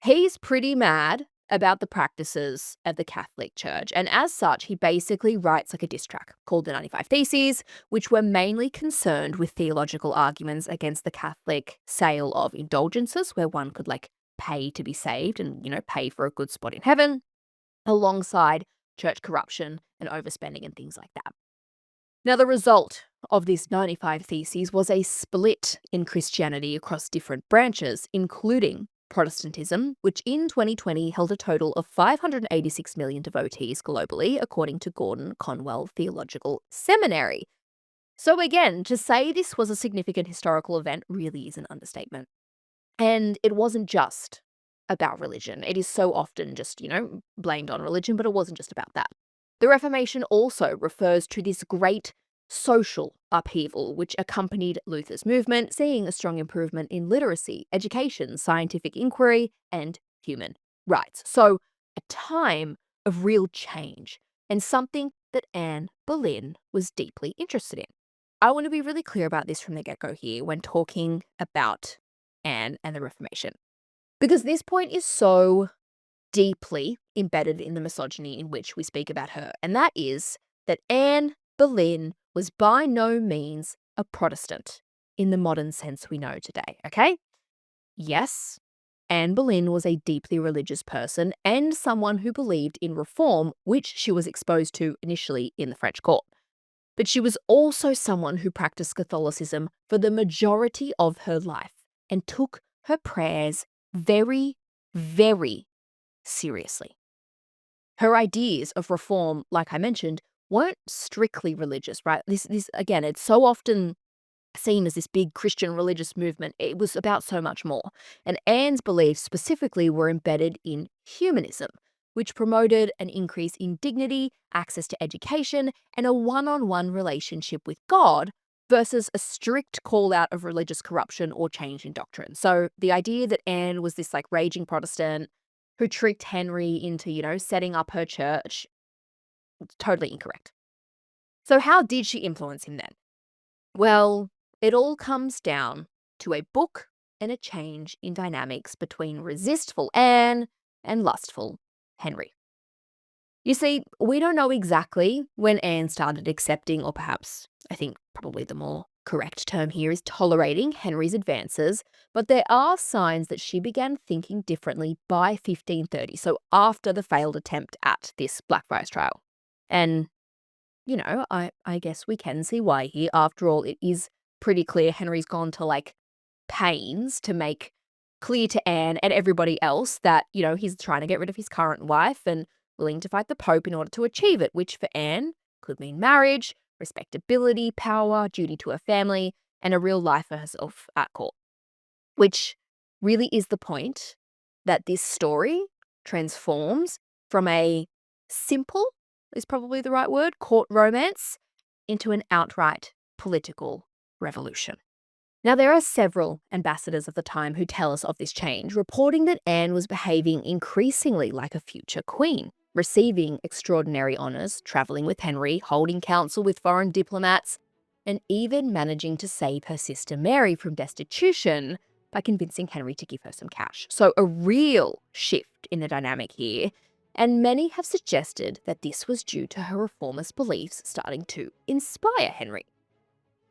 He's pretty mad about the practices of the Catholic Church, and as such, he basically writes like a diss track called the 95 Theses, which were mainly concerned with theological arguments against the Catholic sale of indulgences, where one could pay to be saved and, pay for a good spot in heaven, alongside church corruption and overspending and things like that. Now, the result of this 95 Theses was a split in Christianity across different branches, including Protestantism, which in 2020 held a total of 586 million devotees globally, according to Gordon Conwell Theological Seminary. So again, to say this was a significant historical event really is an understatement. And it wasn't just about religion. It is so often just, blamed on religion, but it wasn't just about that. The Reformation also refers to this great social upheaval which accompanied Luther's movement, seeing a strong improvement in literacy, education, scientific inquiry, and human rights. So, a time of real change, and something that Anne Boleyn was deeply interested in. I want to be really clear about this from the get-go here when talking about Anne and the Reformation, because this point is so deeply embedded in the misogyny in which we speak about her, and that is that Anne Boleyn was by no means a Protestant in the modern sense we know today, okay? Yes, Anne Boleyn was a deeply religious person and someone who believed in reform, which she was exposed to initially in the French court. But she was also someone who practiced Catholicism for the majority of her life and took her prayers very, very seriously. Her ideas of reform, like I mentioned, weren't strictly religious, right? This again, it's so often seen as this big Christian religious movement. It was about so much more. And Anne's beliefs specifically were embedded in humanism, which promoted an increase in dignity, access to education, and a one-on-one relationship with God, versus a strict call out of religious corruption or change in doctrine. So the idea that Anne was this like raging Protestant who tricked Henry into, setting up her church, totally incorrect. So how did she influence him then? Well, it all comes down to a book and a change in dynamics between resistful Anne and lustful Henry. You see, we don't know exactly when Anne started accepting, or perhaps I think probably the more correct term here is tolerating Henry's advances, but there are signs that she began thinking differently by 1530, so after the failed attempt at this Blackfriars trial. And, I guess we can see why here. After all, it is pretty clear Henry's gone to pains to make clear to Anne and everybody else that, he's trying to get rid of his current wife and willing to fight the Pope in order to achieve it, which for Anne could mean marriage, respectability, power, duty to her family, and a real life for herself at court. Which really is the point that this story transforms from a simple, is probably the right word, court romance into an outright political revolution. Now, there are several ambassadors of the time who tell us of this change, reporting that Anne was behaving increasingly like a future queen, receiving extraordinary honours, travelling with Henry, holding council with foreign diplomats, and even managing to save her sister Mary from destitution by convincing Henry to give her some cash. So a real shift in the dynamic here, and many have suggested that this was due to her reformist beliefs starting to inspire Henry.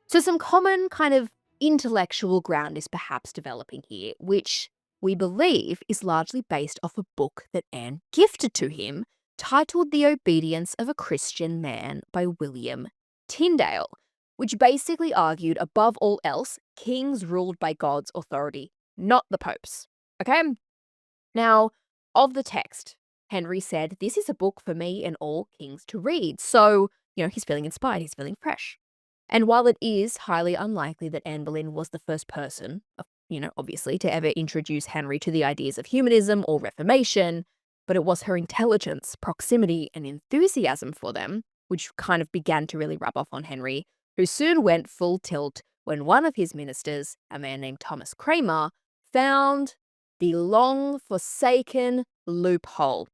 So some common kind of intellectual ground is perhaps developing here, which we believe is largely based off a book that Anne gifted to him titled The Obedience of a Christian Man by William Tyndale, which basically argued, above all else, kings ruled by God's authority, not the popes. Okay? Now, of the text, Henry said, "This is a book for me and all kings to read." So, he's feeling inspired, he's feeling fresh. And while it is highly unlikely that Anne Boleyn was the first person, obviously, to ever introduce Henry to the ideas of humanism or Reformation, but it was her intelligence, proximity, and enthusiasm for them, which kind of began to really rub off on Henry, who soon went full tilt when one of his ministers, a man named Thomas Cramer, found the long-forsaken loophole.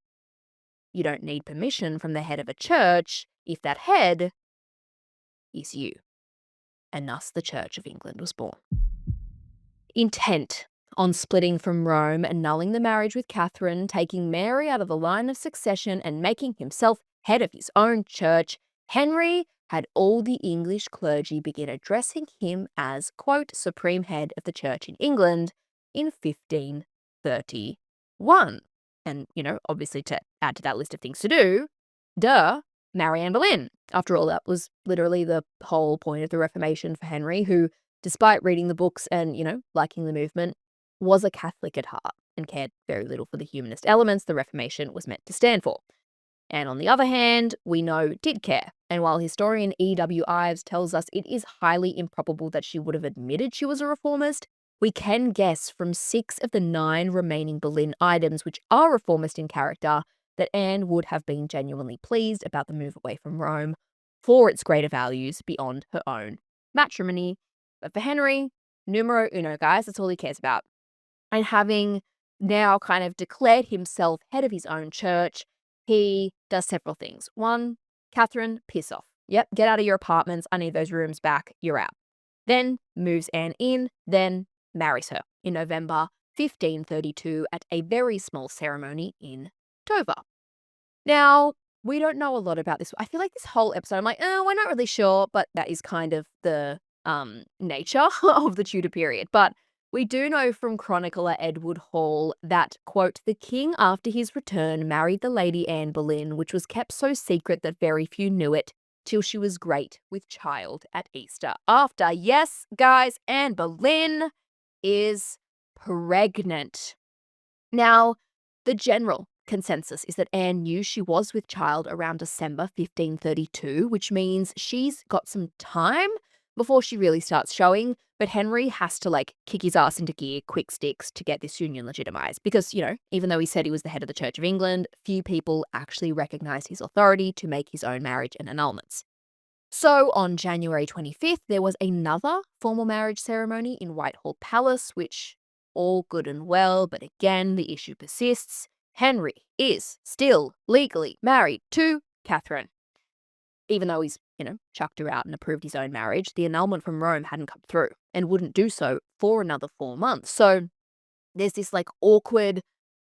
You don't need permission from the head of a church if that head is you. And thus the Church of England was born. Intent on splitting from Rome, annulling the marriage with Catherine, taking Mary out of the line of succession, and making himself head of his own church, Henry had all the English clergy begin addressing him as, quote, supreme head of the church in England in 1531. And, obviously to add to that list of things to do, marry Anne Boleyn. After all, that was literally the whole point of the Reformation for Henry, who, despite reading the books and, liking the movement, was a Catholic at heart and cared very little for the humanist elements the Reformation was meant to stand for. And on the other hand, we know did care. And while historian E.W. Ives tells us it is highly improbable that she would have admitted she was a reformist, we can guess from 6 of the 9 remaining Boleyn items, which are reformist in character, that Anne would have been genuinely pleased about the move away from Rome for its greater values beyond her own matrimony. But for Henry, numero uno, guys, that's all he cares about. And having now kind of declared himself head of his own church, he does several things. 1, Catherine, piss off. Yep, get out of your apartments. I need those rooms back. You're out. Then moves Anne in, then marries her in November 1532 at a very small ceremony in Dover. Now, we don't know a lot about this. I feel like this whole episode, I'm like, we're not really sure, but that is kind of the nature of the Tudor period. But we do know from chronicler Edward Hall that, quote, the king after his return married the Lady Anne Boleyn, which was kept so secret that very few knew it, till she was great with child at Easter. After, yes, guys, Anne Boleyn is pregnant. Now, the general consensus is that Anne knew she was with child around December 1532, which means she's got some time before she really starts showing, but Henry has to kick his ass into gear quick sticks to get this union legitimized because, even though he said he was the head of the Church of England, few people actually recognized his authority to make his own marriage and annulments. So on January 25th, there was another formal marriage ceremony in Whitehall Palace, which all good and well, but again, the issue persists. Henry is still legally married to Catherine. Even though he's, chucked her out and approved his own marriage, the annulment from Rome hadn't come through and wouldn't do so for another 4 months. So there's this awkward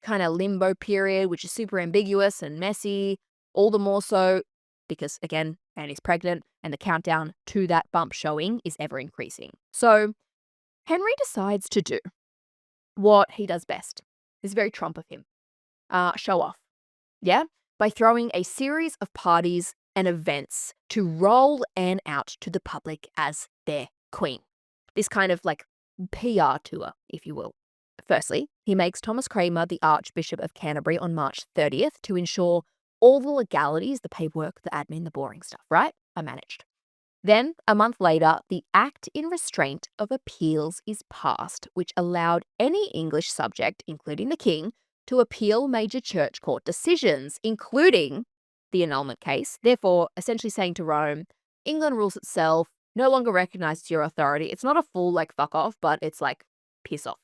kind of limbo period, which is super ambiguous and messy, all the more so because, again, Anne is pregnant and the countdown to that bump showing is ever increasing. So Henry decides to do what he does best. It's very Trump of him. Show off. Yeah? By throwing a series of parties and events to roll Anne out to the public as their queen. This kind of PR tour, if you will. Firstly, he makes Thomas Cranmer the Archbishop of Canterbury on March 30th to ensure all the legalities, the paperwork, the admin, the boring stuff, right, are managed. Then, a month later, the Act in Restraint of Appeals is passed, which allowed any English subject, including the king, to appeal major church court decisions, including the annulment case, therefore essentially saying to Rome, England rules itself, no longer recognizes your authority. It's not a full fuck off, but it's piss off,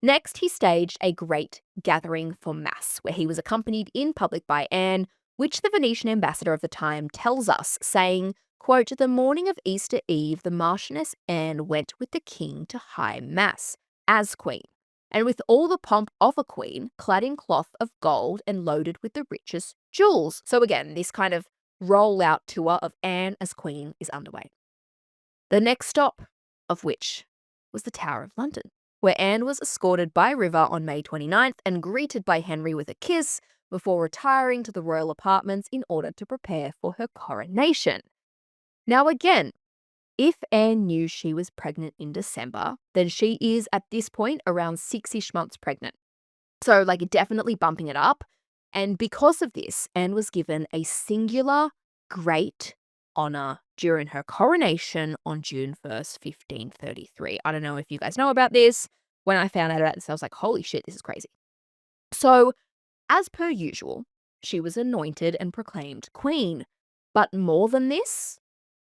Next, he staged a great gathering for mass, where he was accompanied in public by Anne, which the Venetian ambassador of the time tells us, saying, quote, the morning of Easter Eve, the Marchioness Anne went with the king to high mass, as queen, and with all the pomp of a queen, clad in cloth of gold and loaded with the richest jewels. So again, this kind of rollout tour of Anne as queen is underway. The next stop of which was the Tower of London, where Anne was escorted by river on May 29th and greeted by Henry with a kiss before retiring to the royal apartments in order to prepare for her coronation. Now again, if Anne knew she was pregnant in December, then she is at this point around 6-ish months pregnant. So definitely bumping it up. And because of this, Anne was given a singular great honor during her coronation on June 1st, 1533. I don't know if you guys know about this. When I found out about this, I was like, holy shit, this is crazy. So, as per usual, she was anointed and proclaimed queen. But more than this,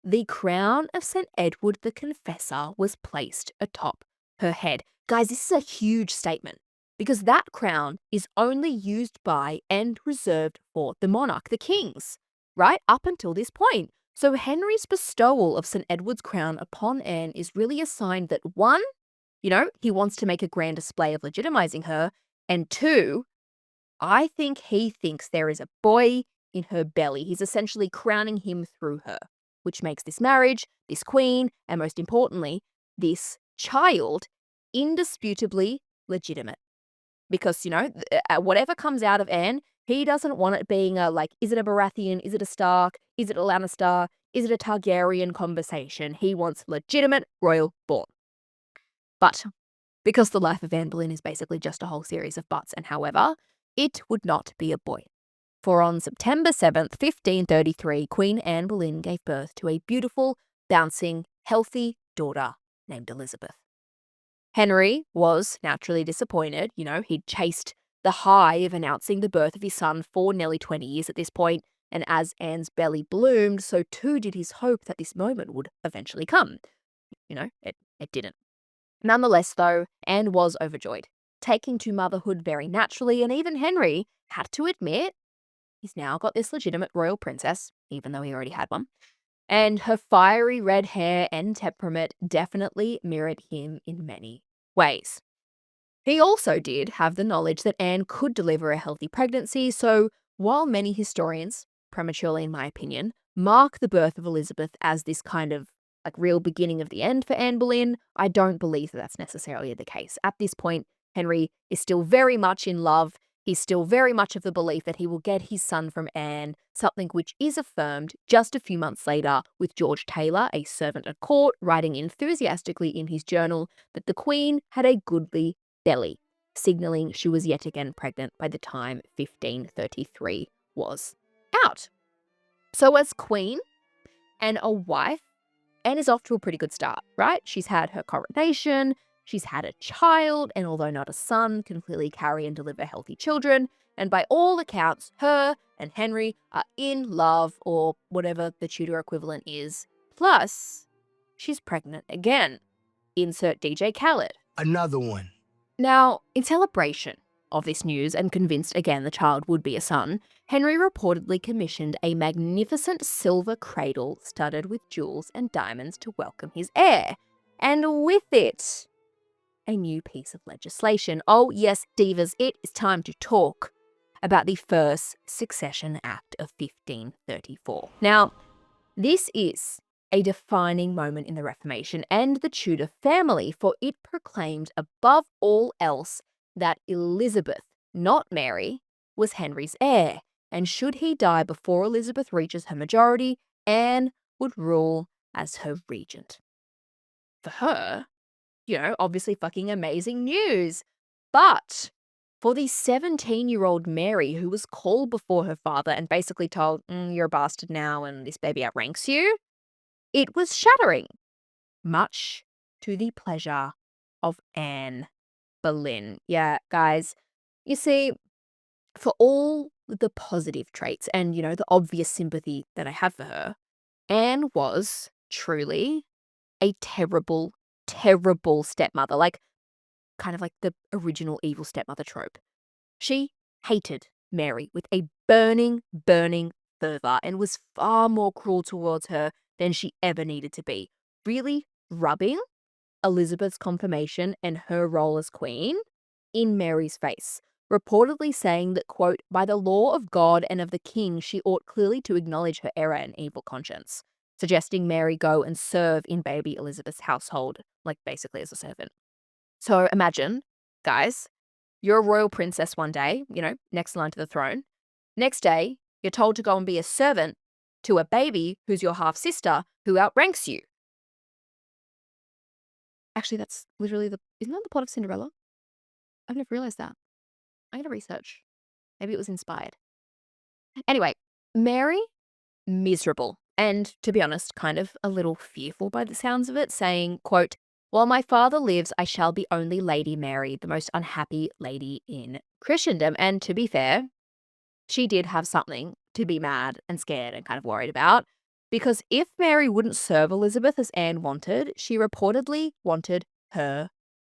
the crown of St. Edward the Confessor was placed atop her head. Guys, this is a huge statement because that crown is only used by and reserved for the monarch, the kings, right? Up until this point. So Henry's bestowal of St. Edward's crown upon Anne is really a sign that one, he wants to make a grand display of legitimizing her, and two, I think he thinks there is a boy in her belly. He's essentially crowning him through her, which makes this marriage, this queen, and most importantly, this child indisputably legitimate. Because, whatever comes out of Anne, he doesn't want it being is it a Baratheon? Is it a Stark? Is it a Lannister? Is it a Targaryen conversation? He wants legitimate royal born. But because the life of Anne Boleyn is basically just a whole series of buts and however, it would not be a boy. For on September 7th, 1533, Queen Anne Boleyn gave birth to a beautiful, bouncing, healthy daughter named Elizabeth. Henry was naturally disappointed. He'd chased the high of announcing the birth of his son for nearly 20 years at this point, and as Anne's belly bloomed, so too did his hope that this moment would eventually come. It didn't. Nonetheless, though, Anne was overjoyed, taking to motherhood very naturally, and even Henry had to admit he's now got this legitimate royal princess, even though he already had one, and her fiery red hair and temperament definitely mirrored him in many ways. He also did have the knowledge that Anne could deliver a healthy pregnancy, so while many historians, prematurely in my opinion, mark the birth of Elizabeth as this kind of real beginning of the end for Anne Boleyn, I don't believe that that's necessarily the case. At this point, Henry is still very much in love. He's still very much of the belief that he will get his son from Anne, something which is affirmed just a few months later with George Taylor, a servant at court, writing enthusiastically in his journal that the Queen had a goodly belly, signalling she was yet again pregnant by the time 1533 was out. So as Queen and a wife, Anne is off to a pretty good start, right? She's had her coronation, she's had a child, and although not a son, can clearly carry and deliver healthy children. and by all accounts, her and Henry are in love, or whatever the Tudor equivalent is. Plus, she's pregnant again. Insert DJ Khaled.
Another one.
Now, in celebration of this news and convinced again the child would be a son, Henry reportedly commissioned a magnificent silver cradle studded with jewels and diamonds to welcome his heir. And with it, a new piece of legislation. Oh yes, divas, it is time to talk about the First Succession Act of 1534. Now, this is a defining moment in the Reformation and the Tudor family, for it proclaimed above all else that Elizabeth, not Mary, was Henry's heir, and should he die before Elizabeth reaches her majority, Anne would rule as her regent. For her, obviously fucking amazing news. But for the 17-year-old Mary, who was called before her father and basically told, you're a bastard now and this baby outranks you, it was shattering, much to the pleasure of Anne Boleyn. Yeah, guys, you see, for all the positive traits and, the obvious sympathy that I have for her, Anne was truly a terrible, terrible stepmother, kind of like the original evil stepmother trope. She hated Mary with a burning, burning fervor and was far more cruel towards her than she ever needed to be, really rubbing Elizabeth's confirmation and her role as queen in Mary's face, reportedly saying that, quote, by the law of God and of the king, she ought clearly to acknowledge her error and evil conscience, suggesting Mary go and serve in baby Elizabeth's household, basically as a servant. So imagine, guys, you're a royal princess one day, next in line to the throne. Next day, you're told to go and be a servant to a baby who's your half-sister who outranks you. Actually, that's literally isn't that the plot of Cinderella? I've never realized that. I'm going to research. Maybe it was inspired. Anyway, Mary, miserable. And to be honest, kind of a little fearful by the sounds of it, saying, quote, while my father lives, I shall be only Lady Mary, the most unhappy lady in Christendom. And to be fair, she did have something to be mad and scared and kind of worried about, because if Mary wouldn't serve Elizabeth as Anne wanted, she reportedly wanted her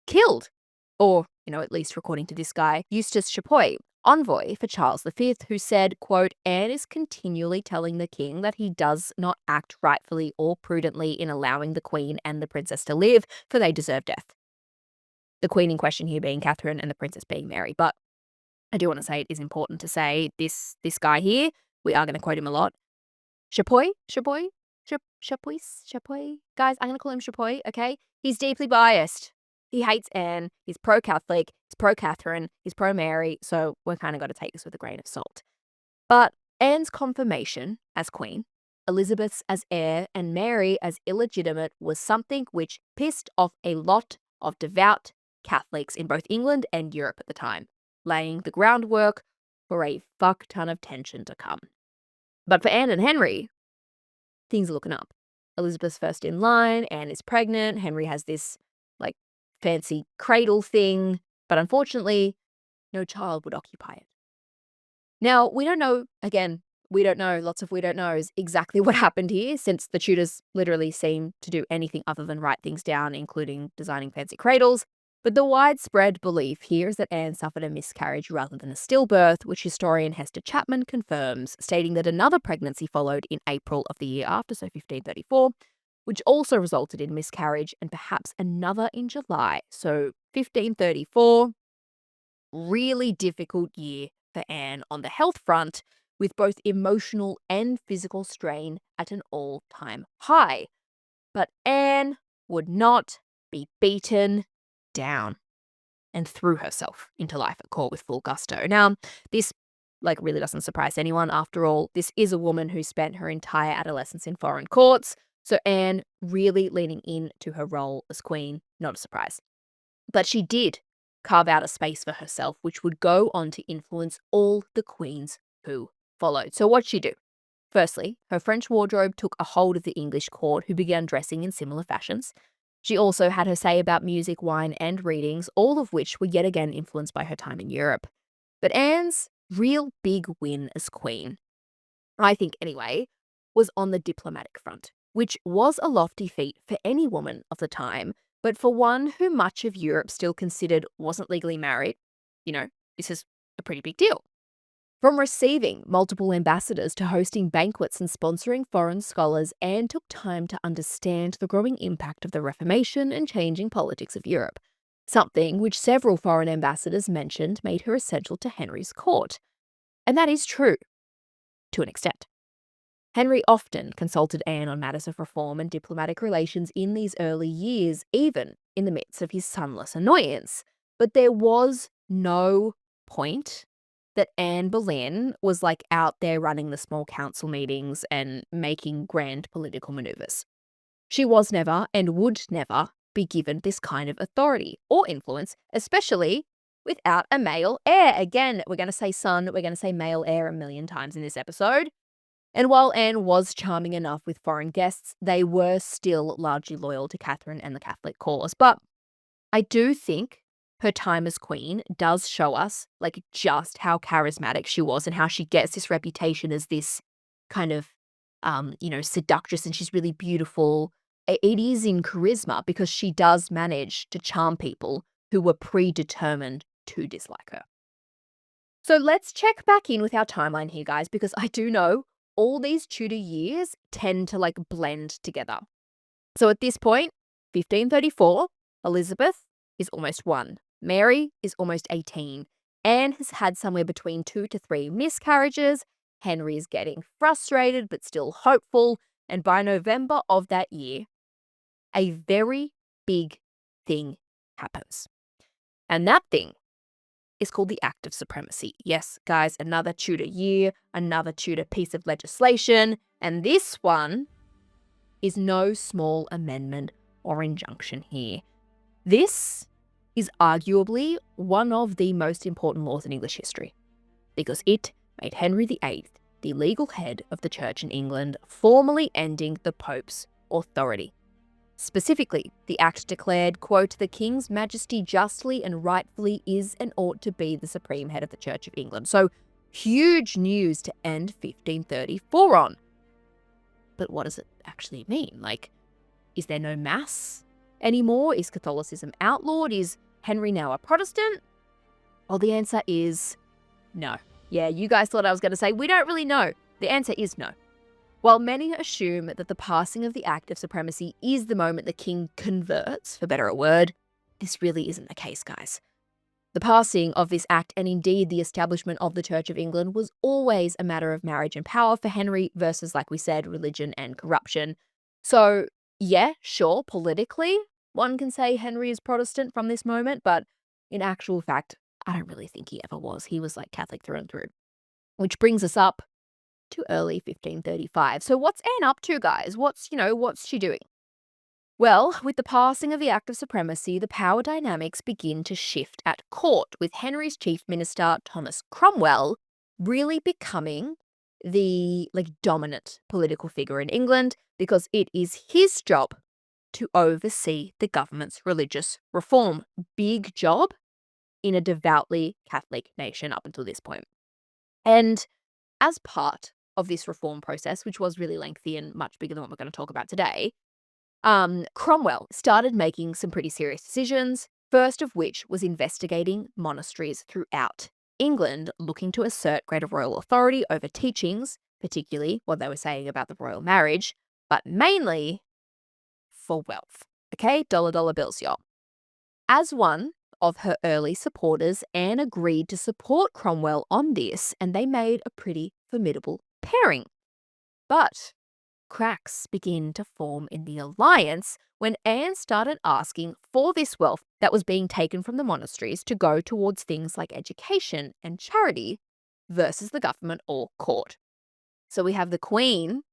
killed. Or, at least according to this guy, Eustace Chapoy, envoy for Charles V, who said, quote, Anne is continually telling the king that he does not act rightfully or prudently in allowing the queen and the princess to live, for they deserve death. The queen in question here being Catherine and the princess being Mary. But I do want to say it is important to say this guy here, we are going to quote him a lot. Chapoy? Guys, I'm going to call him Chapoy, okay? He's deeply biased. He hates Anne. He's pro-Catholic. He's pro-Catherine. He's pro-Mary. So we're kind of got to take this with a grain of salt. But Anne's confirmation as queen, Elizabeth's as heir, and Mary as illegitimate was something which pissed off a lot of devout Catholics in both England and Europe at the time, laying the groundwork for a fuck ton of tension to come. But for Anne and Henry, things are looking up. Elizabeth's first in line, Anne is pregnant, Henry has this, fancy cradle thing, but unfortunately, no child would occupy it. Now, we don't know, lots of we don't knows exactly what happened here, since the Tudors literally seem to do anything other than write things down, including designing fancy cradles. But the widespread belief here is that Anne suffered a miscarriage rather than a stillbirth, which historian Hester Chapman confirms, stating that another pregnancy followed in April of the year after, so 1534, which also resulted in miscarriage, and perhaps another in July. So 1534, really difficult year for Anne on the health front, with both emotional and physical strain at an all-time high. But Anne would not be beaten down and threw herself into life at court with full gusto. Now, this really doesn't surprise anyone. After all, this is a woman who spent her entire adolescence in foreign courts, so Anne really leaning into her role as queen, not a surprise. But she did carve out a space for herself, which would go on to influence all the queens who followed. So what'd she do? Firstly, her French wardrobe took a hold of the English court, who began dressing in similar fashions. She also had her say about music, wine, and readings, all of which were yet again influenced by her time in Europe. But Anne's real big win as queen, I think anyway, was on the diplomatic front, which was a lofty feat for any woman of the time, but for one who much of Europe still considered wasn't legally married, this is a pretty big deal. From receiving multiple ambassadors to hosting banquets and sponsoring foreign scholars, Anne took time to understand the growing impact of the Reformation and changing politics of Europe, something which several foreign ambassadors mentioned made her essential to Henry's court. And that is true, to an extent. Henry often consulted Anne on matters of reform and diplomatic relations in these early years, even in the midst of his sonless annoyance. But there was no point that Anne Boleyn was out there running the small council meetings and making grand political maneuvers. She was never and would never be given this kind of authority or influence, especially without a male heir. Again, we're going to say son, we're going to say male heir a million times in this episode. And while Anne was charming enough with foreign guests, they were still largely loyal to Catherine and the Catholic cause. But I do think her time as queen does show us just how charismatic she was and how she gets this reputation as this kind of, seductress, and she's really beautiful. It is in charisma because she does manage to charm people who were predetermined to dislike her. So let's check back in with our timeline here, guys, because I do know all these Tudor years tend to blend together. So at this point, 1534, Elizabeth is almost 1. Mary is almost 18. Anne has had somewhere between 2 to 3 miscarriages. Henry is getting frustrated but still hopeful. And by November of that year, a very big thing happens. And that thing is called the Act of Supremacy. Yes, guys, another Tudor year, another Tudor piece of legislation. And this one is no small amendment or injunction here. This is arguably one of the most important laws in English history because it made Henry VIII the legal head of the Church in England, formally ending the Pope's authority. Specifically, the Act declared, quote, "The King's Majesty justly and rightfully is and ought to be the supreme head of the Church of England." So, huge news to end 1534 on. But what does it actually mean? Is there no Mass anymore? Is Catholicism outlawed? Is Henry now a Protestant? Well, the answer is no. Yeah, you guys thought I was going to say, we don't really know. The answer is no. While many assume that the passing of the Act of Supremacy is the moment the king converts, for better a word, this really isn't the case, guys. The passing of this act, and indeed the establishment of the Church of England, was always a matter of marriage and power for Henry versus, like we said, religion and corruption. So, yeah, sure, politically, one can say Henry is Protestant from this moment, but in actual fact, I don't really think he ever was. He was Catholic through and through. Which brings us up to early 1535. So what's Anne up to, guys? What's she doing? Well, with the passing of the Act of Supremacy, the power dynamics begin to shift at court, with Henry's chief minister, Thomas Cromwell, really becoming the dominant political figure in England because it is his job to oversee the government's religious reform. Big job in a devoutly Catholic nation up until this point. And as part of this reform process, which was really lengthy and much bigger than what we're going to talk about today, Cromwell started making some pretty serious decisions, first of which was investigating monasteries throughout England, looking to assert greater royal authority over teachings, particularly what they were saying about the royal marriage, but mainly for wealth. Okay, dollar bills, y'all. As one of her early supporters, Anne agreed to support Cromwell on this, and they made a pretty formidable pairing. But cracks begin to form in the alliance when Anne started asking for this wealth that was being taken from the monasteries to go towards things like education and charity versus the government or court. So we have the Queen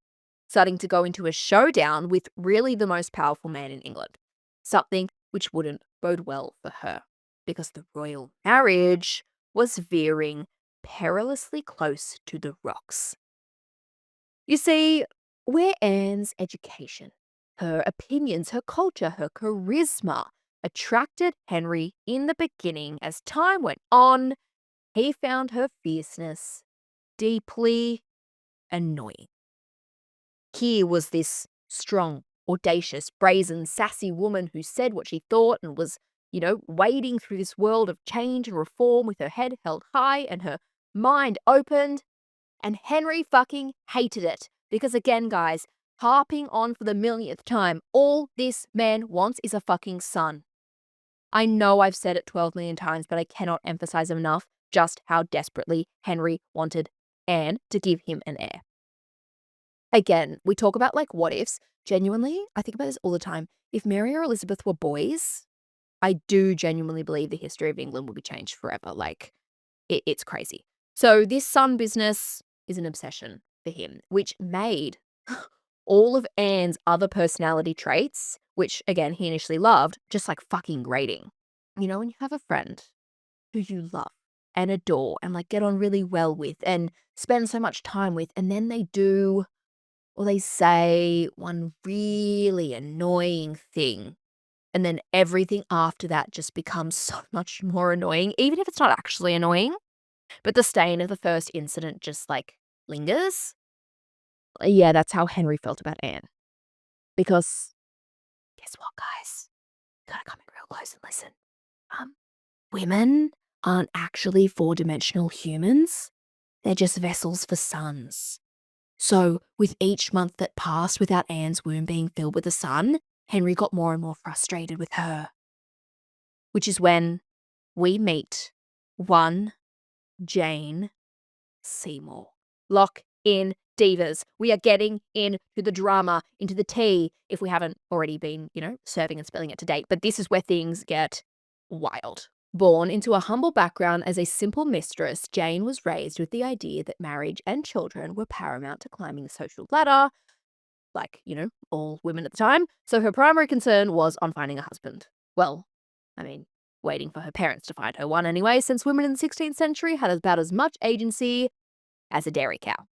starting to go into a showdown with really the most powerful man in England, something which wouldn't bode well for her because the royal marriage was veering perilously close to the rocks. You see, where Anne's education, her opinions, her culture, her charisma attracted Henry in the beginning, as time went on, he found her fierceness deeply annoying. Here was this strong, audacious, brazen, sassy woman who said what she thought and was, wading through this world of change and reform with her head held high and her mind opened. And Henry fucking hated it. Because again, guys, harping on for the millionth time, all this man wants is a fucking son. I know I've said it 12 million times, but I cannot emphasize enough just how desperately Henry wanted Anne to give him an heir. Again, we talk about like what ifs. Genuinely, I think about this all the time. If Mary or Elizabeth were boys, I do genuinely believe the history of England would be changed forever. Like, it's crazy. So this son business is an obsession for him, which made all of Anne's other personality traits, which again he initially loved, just like fucking grating. You know, when you have a friend who you love and adore and like get on really well with and spend so much time with, and then they do or they say one really annoying thing, and then everything after that just becomes so much more annoying, even if it's not actually annoying. But the stain of the first incident just, like, lingers. Yeah, that's how Henry felt about Anne. Because guess what, guys? You gotta come in real close and listen. Um, Women aren't actually four-dimensional humans. They're just vessels for suns. So, with each month that passed without Anne's womb being filled with a son, Henry got more and more frustrated with her. Which is when we meet one Jane Seymour. Lock in Divas. We are getting into the drama, into the tea, if we haven't already been, serving and spilling it to date. But this is where things get wild. Born into a humble background as a simple mistress, Jane was raised with the idea that marriage and children were paramount to climbing the social ladder, like, all women at the time. So her primary concern was on finding a husband. Well, I mean, waiting for her parents to find her one anyway, since women in the 16th century had about as much agency as a dairy cow.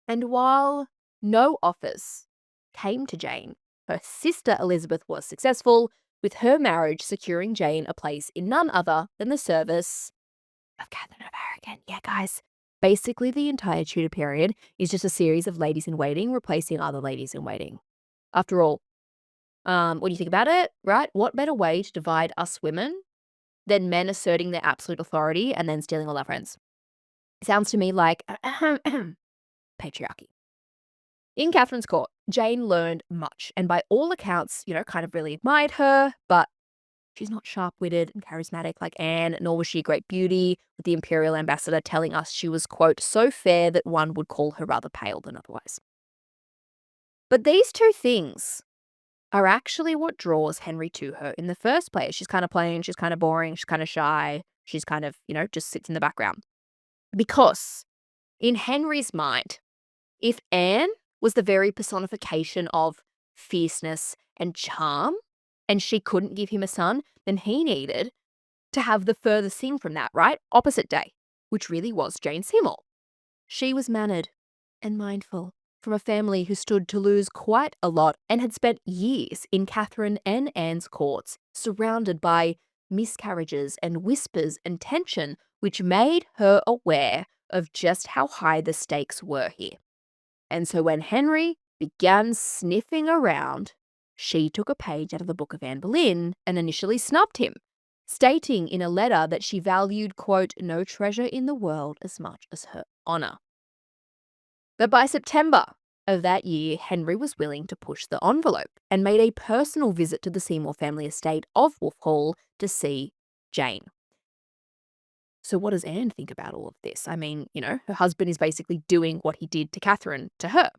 And while no offers came to Jane, her sister Elizabeth was successful, with her marriage securing Jane a place in none other than the service of Catherine of Aragon. Yeah, guys. Basically, the entire Tudor period is just a series of ladies in waiting replacing other ladies in waiting. After all, when you think about it, right, what better way to divide us women than men asserting their absolute authority and then stealing all our friends? It sounds to me like patriarchy. In Catherine's court, Jane learned much, and by all accounts, kind of really admired her, but she's not sharp-witted and charismatic like Anne, nor was she a great beauty, with the imperial ambassador telling us she was, quote, so fair that one would call her rather pale than otherwise. But these two things are actually what draws Henry to her in the first place. She's kind of plain, she's kind of boring, she's kind of shy, she's kind of, just sits in the background. Because in Henry's mind, if Anne was the very personification of fierceness and charm, and she couldn't give him a son, then he needed to have the furthest thing from that, right? Opposite day, which really was Jane Seymour. She was mannered and mindful, from a family who stood to lose quite a lot and had spent years in Catherine and Anne's courts, surrounded by miscarriages and whispers and tension, which made her aware of just how high the stakes were here. And so when Henry began sniffing around, she took a page out of the book of Anne Boleyn and initially snubbed him, stating in a letter that she valued, quote, no treasure in the world as much as her honour. But by September of that year, Henry was willing to push the envelope and made a personal visit to the Seymour family estate of Wolf Hall to see Jane. So what does Anne think about all of this? I mean, her husband is basically doing what he did to Catherine to her.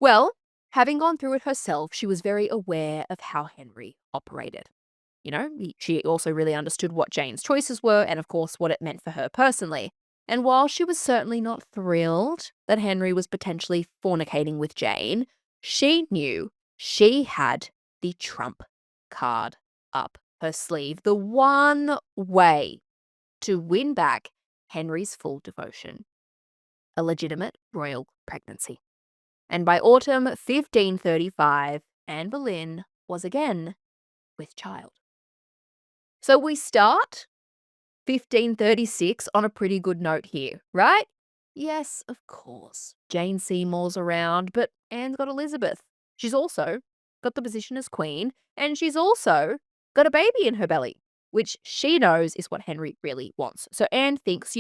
Well, having gone through it herself, she was very aware of how Henry operated. She also really understood what Jane's choices were and, of course, what it meant for her personally. And while she was certainly not thrilled that Henry was potentially fornicating with Jane, she knew she had the trump card up her sleeve, the one way to win back Henry's full devotion: a legitimate royal pregnancy. And by autumn 1535, Anne Boleyn was again with child. So we start 1536 on a pretty good note here, right? Yes, of course. Jane Seymour's around, but Anne's got Elizabeth. She's also got the position as queen, and she's also got a baby in her belly, which she knows is what Henry really wants. So Anne thinks,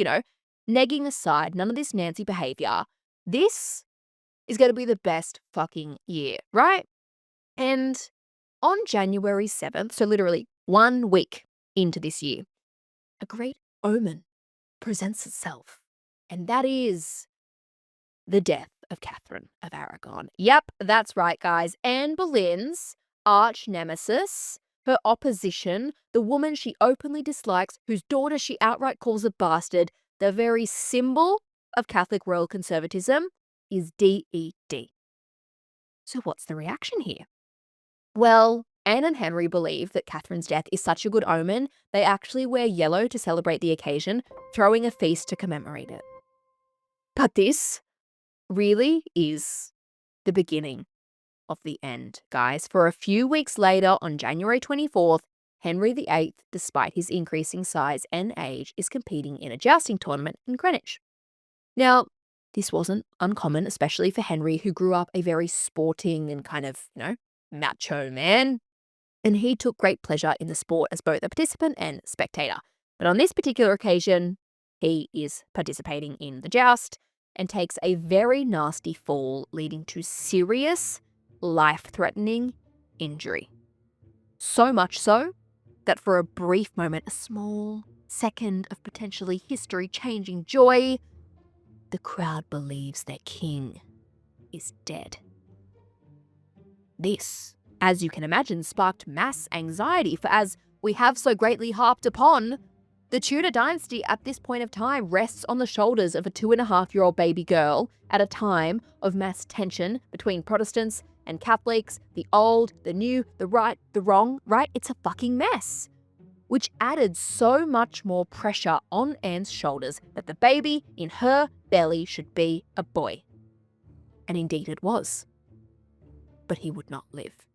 negging aside, none of this Nancy behavior, this is going to be the best fucking year, right? And on January 7th, so literally 1 week into this year, a great omen presents itself, and that is the death of Catherine of Aragon. Yep, that's right, guys. Anne Boleyn's arch nemesis, her opposition, the woman she openly dislikes, whose daughter she outright calls a bastard, the very symbol of Catholic royal conservatism, is DED. So what's the reaction here? Well, Anne and Henry believe that Catherine's death is such a good omen, they actually wear yellow to celebrate the occasion, throwing a feast to commemorate it. But this really is the beginning of the end, guys. For a few weeks later, on January 24th, Henry VIII, despite his increasing size and age, is competing in a jousting tournament in Greenwich. Now, this wasn't uncommon, especially for Henry, who grew up a very sporting and kind of, macho man. And he took great pleasure in the sport as both a participant and spectator. But on this particular occasion, he is participating in the joust and takes a very nasty fall, leading to serious, life-threatening injury. So much so that for a brief moment, a small second of potentially history-changing joy, the crowd believes their king is dead. This, as you can imagine, sparked mass anxiety, for as we have so greatly harped upon, the Tudor dynasty at this point of time rests on the shoulders of a 2.5-year-old baby girl at a time of mass tension between Protestants and Catholics, the old, the new, the right, the wrong, right? It's a fucking mess. Which added so much more pressure on Anne's shoulders that the baby in her belly should be a boy. And indeed it was. But he would not live.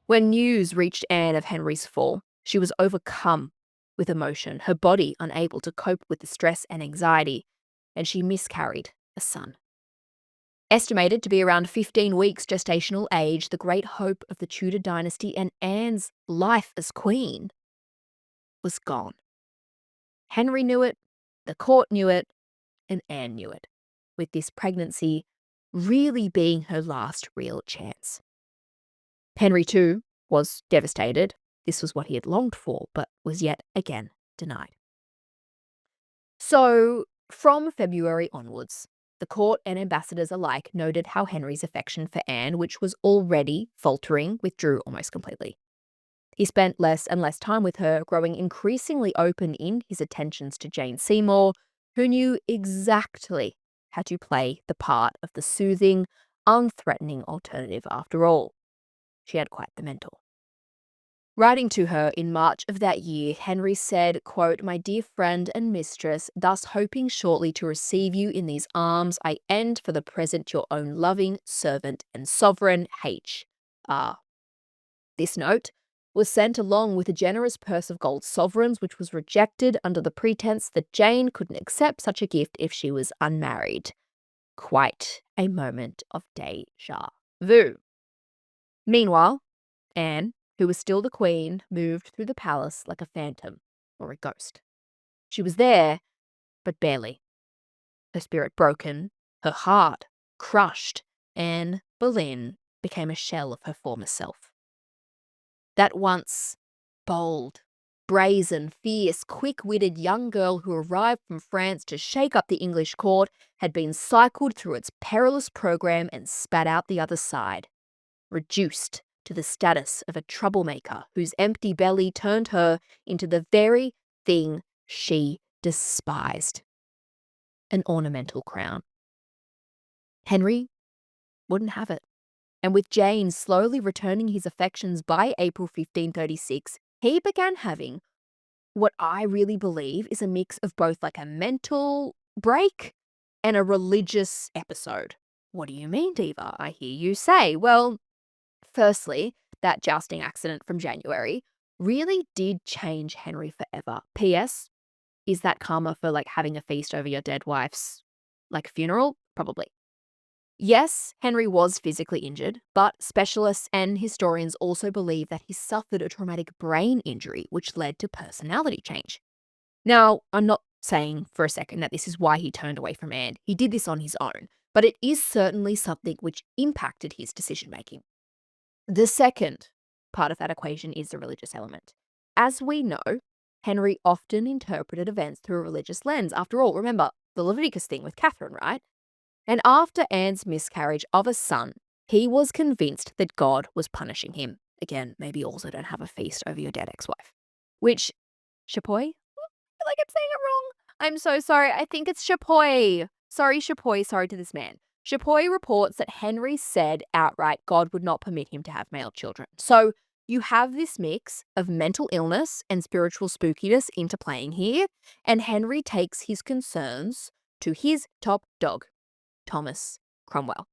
When news reached Anne of Henry's fall, she was overcome with emotion, her body unable to cope with the stress and anxiety, and she miscarried a son. Estimated to be around 15 weeks gestational age, the great hope of the Tudor dynasty and Anne's life as queen was gone. Henry knew it, the court knew it, and Anne knew it, with this pregnancy really being her last real chance. Henry, too, was devastated. This was what he had longed for, but was yet again denied. So, from February onwards, the court and ambassadors alike noted how Henry's affection for Anne, which was already faltering, withdrew almost completely. He spent less and less time with her, growing increasingly open in his attentions to Jane Seymour, who knew exactly how to play the part of the soothing, unthreatening alternative after all. She had quite the mentor. Writing to her in March of that year, Henry said, quote, "My dear friend and mistress, thus hoping shortly to receive you in these arms, I end for the present your own loving servant and sovereign H.R." This note was sent along with a generous purse of gold sovereigns, which was rejected under the pretense that Jane couldn't accept such a gift if she was unmarried. Quite a moment of déjà vu. Meanwhile, Anne, who was still the queen, moved through the palace like a phantom or a ghost. She was there, but barely. Her spirit broken, her heart crushed, Anne Boleyn became a shell of her former self. That once bold, brazen, fierce, quick-witted young girl who arrived from France to shake up the English court had been cycled through its perilous program and spat out the other side, reduced to the status of a troublemaker whose empty belly turned her into the very thing she despised: an ornamental crown. Henry wouldn't have it, and with Jane slowly returning his affections by April 1536, he began having what I really believe is a mix of both like a mental break and a religious episode. What do you mean, Diva? I hear you say. Well, firstly, that jousting accident from January really did change Henry forever. P.S. Is that karma for like having a feast over your dead wife's like funeral? Probably. Yes, Henry was physically injured, but specialists and historians also believe that he suffered a traumatic brain injury, which led to personality change. Now, I'm not saying for a second that this is why he turned away from Anne. He did this on his own, but it is certainly something which impacted his decision making. The second part of that equation is the religious element. As we know, Henry often interpreted events through a religious lens. After all, remember the Leviticus thing with Catherine, right? And after Anne's miscarriage of a son, he was convinced that God was punishing him. Again, maybe also don't have a feast over your dead ex-wife. Which, Chapoy? I feel like I'm saying it wrong. I'm so sorry. I think it's Chapoy. Sorry, Chapoy. Sorry to this man. Chapoy reports that Henry said outright God would not permit him to have male children. So you have this mix of mental illness and spiritual spookiness interplaying here, and Henry takes his concerns to his top dog, Thomas Cromwell.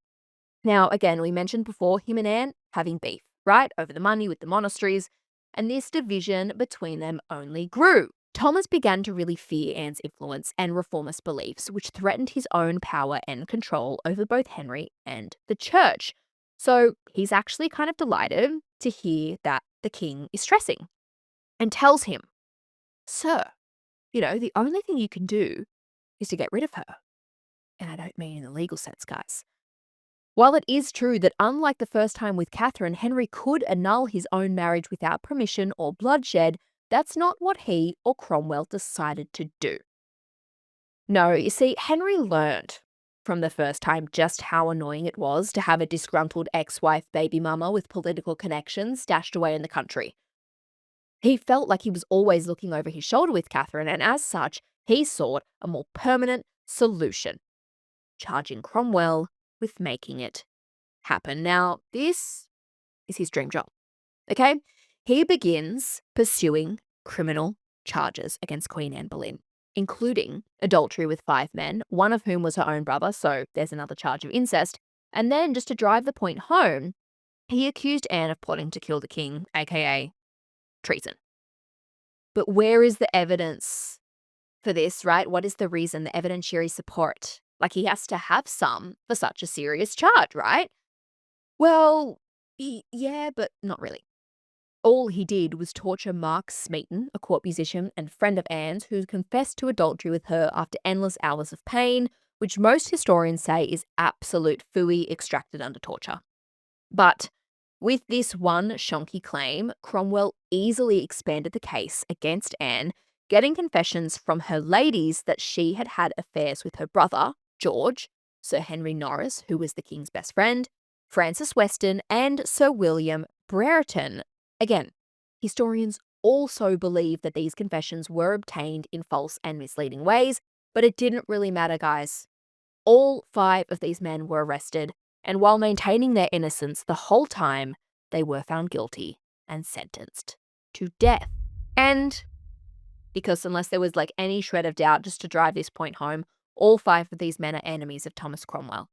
Now, again, we mentioned before him and Anne having beef, right, over the money with the monasteries, and this division between them only grew. Thomas began to really fear Anne's influence and reformist beliefs, which threatened his own power and control over both Henry and the church. So he's actually kind of delighted to hear that the king is stressing and tells him, "Sir, the only thing you can do is to get rid of her." And I don't mean in the legal sense, guys. While it is true that unlike the first time with Catherine, Henry could annul his own marriage without permission or bloodshed, that's not what he or Cromwell decided to do. No, you see, Henry learned from the first time just how annoying it was to have a disgruntled ex-wife baby mama with political connections stashed away in the country. He felt like he was always looking over his shoulder with Catherine, and as such, he sought a more permanent solution, charging Cromwell with making it happen. Now, this is his dream job, okay? He begins pursuing criminal charges against Queen Anne Boleyn, including adultery with 5 men, one of whom was her own brother, so there's another charge of incest. And then, just to drive the point home, he accused Anne of plotting to kill the king, aka treason. But where is the evidence for this, right? What is the reason, the evidentiary support? Like, he has to have some for such a serious charge, right? Well, yeah, but not really. All he did was torture Mark Smeaton, a court musician and friend of Anne's, who confessed to adultery with her after endless hours of pain, which most historians say is absolute phooey extracted under torture. But with this one shonky claim, Cromwell easily expanded the case against Anne, getting confessions from her ladies that she had had affairs with her brother, George, Sir Henry Norris, who was the king's best friend, Francis Weston, and Sir William Brereton. Again, historians also believe that these confessions were obtained in false and misleading ways, but it didn't really matter, guys. All 5 of these men were arrested, and while maintaining their innocence the whole time, they were found guilty and sentenced to death. And because unless there was like any shred of doubt, just to drive this point home, all 5 of these men are enemies of Thomas Cromwell,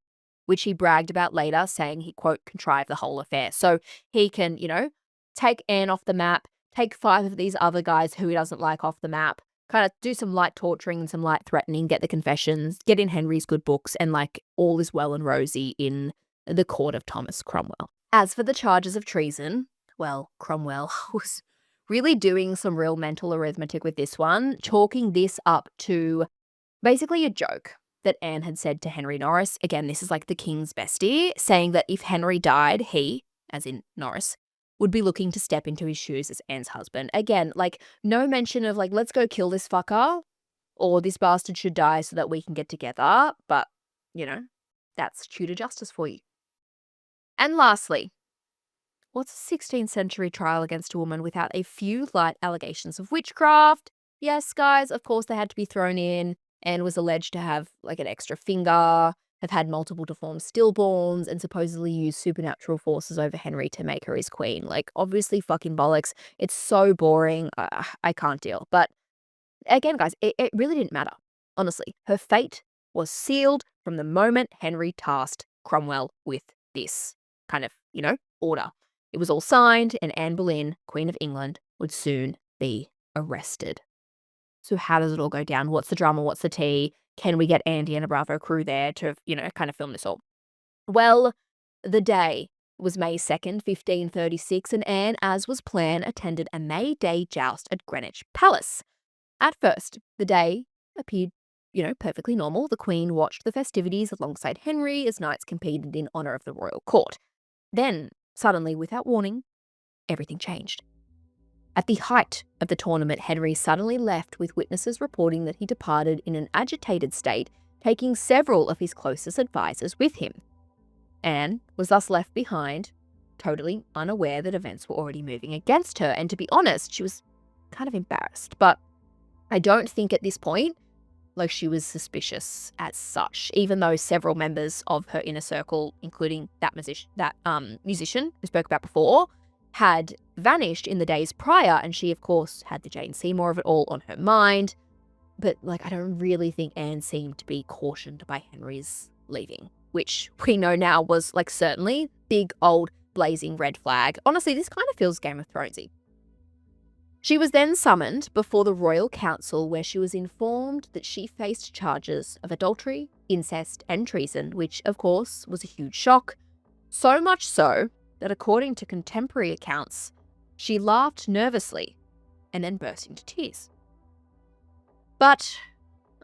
which he bragged about later, saying he, quote, contrived the whole affair. So he can, take Anne off the map, take 5 of these other guys who he doesn't like off the map, kind of do some light torturing and some light threatening, get the confessions, get in Henry's good books, and like all is well and rosy in the court of Thomas Cromwell. As for the charges of treason, well, Cromwell was really doing some real mental arithmetic with this one, chalking this up to basically a joke that Anne had said to Henry Norris. Again, this is like the king's bestie, saying that if Henry died, he, as in Norris, would be looking to step into his shoes as Anne's husband. Again, like no mention of like, let's go kill this fucker or this bastard should die so that we can get together. But, that's Tudor justice for you. And lastly, what's a 16th century trial against a woman without a few light allegations of witchcraft? Yes, guys, of course they had to be thrown in. Anne was alleged to have like an extra finger, have had multiple deformed stillborns, and supposedly used supernatural forces over Henry to make her his queen. Like, obviously fucking bollocks. It's so boring. I can't deal. But again, guys, it really didn't matter. Honestly, her fate was sealed from the moment Henry tasked Cromwell with this kind of, order. It was all signed, and Anne Boleyn, Queen of England, would soon be arrested. So how does it all go down? What's the drama? What's the tea? Can we get Andy and a Bravo crew there to, kind of film this all? Well, the day was May 2nd, 1536, and Anne, as was planned, attended a May Day joust at Greenwich Palace. At first, the day appeared, perfectly normal. The Queen watched the festivities alongside Henry as knights competed in honour of the royal court. Then, suddenly, without warning, everything changed. At the height of the tournament, Henry suddenly left, with witnesses reporting that he departed in an agitated state, taking several of his closest advisers with him. Anne was thus left behind, totally unaware that events were already moving against her, and to be honest, she was kind of embarrassed. But I don't think at this point, she was suspicious as such, even though several members of her inner circle, including that musician we spoke about before, had vanished in the days prior, and she, of course, had the Jane Seymour of it all on her mind. But, I don't really think Anne seemed to be cautioned by Henry's leaving, which we know now was, certainly big, old, blazing red flag. Honestly, this kind of feels Game of Thronesy. She was then summoned before the Royal Council, where she was informed that she faced charges of adultery, incest, and treason, which, of course, was a huge shock. So much so that, according to contemporary accounts, she laughed nervously and then burst into tears. But,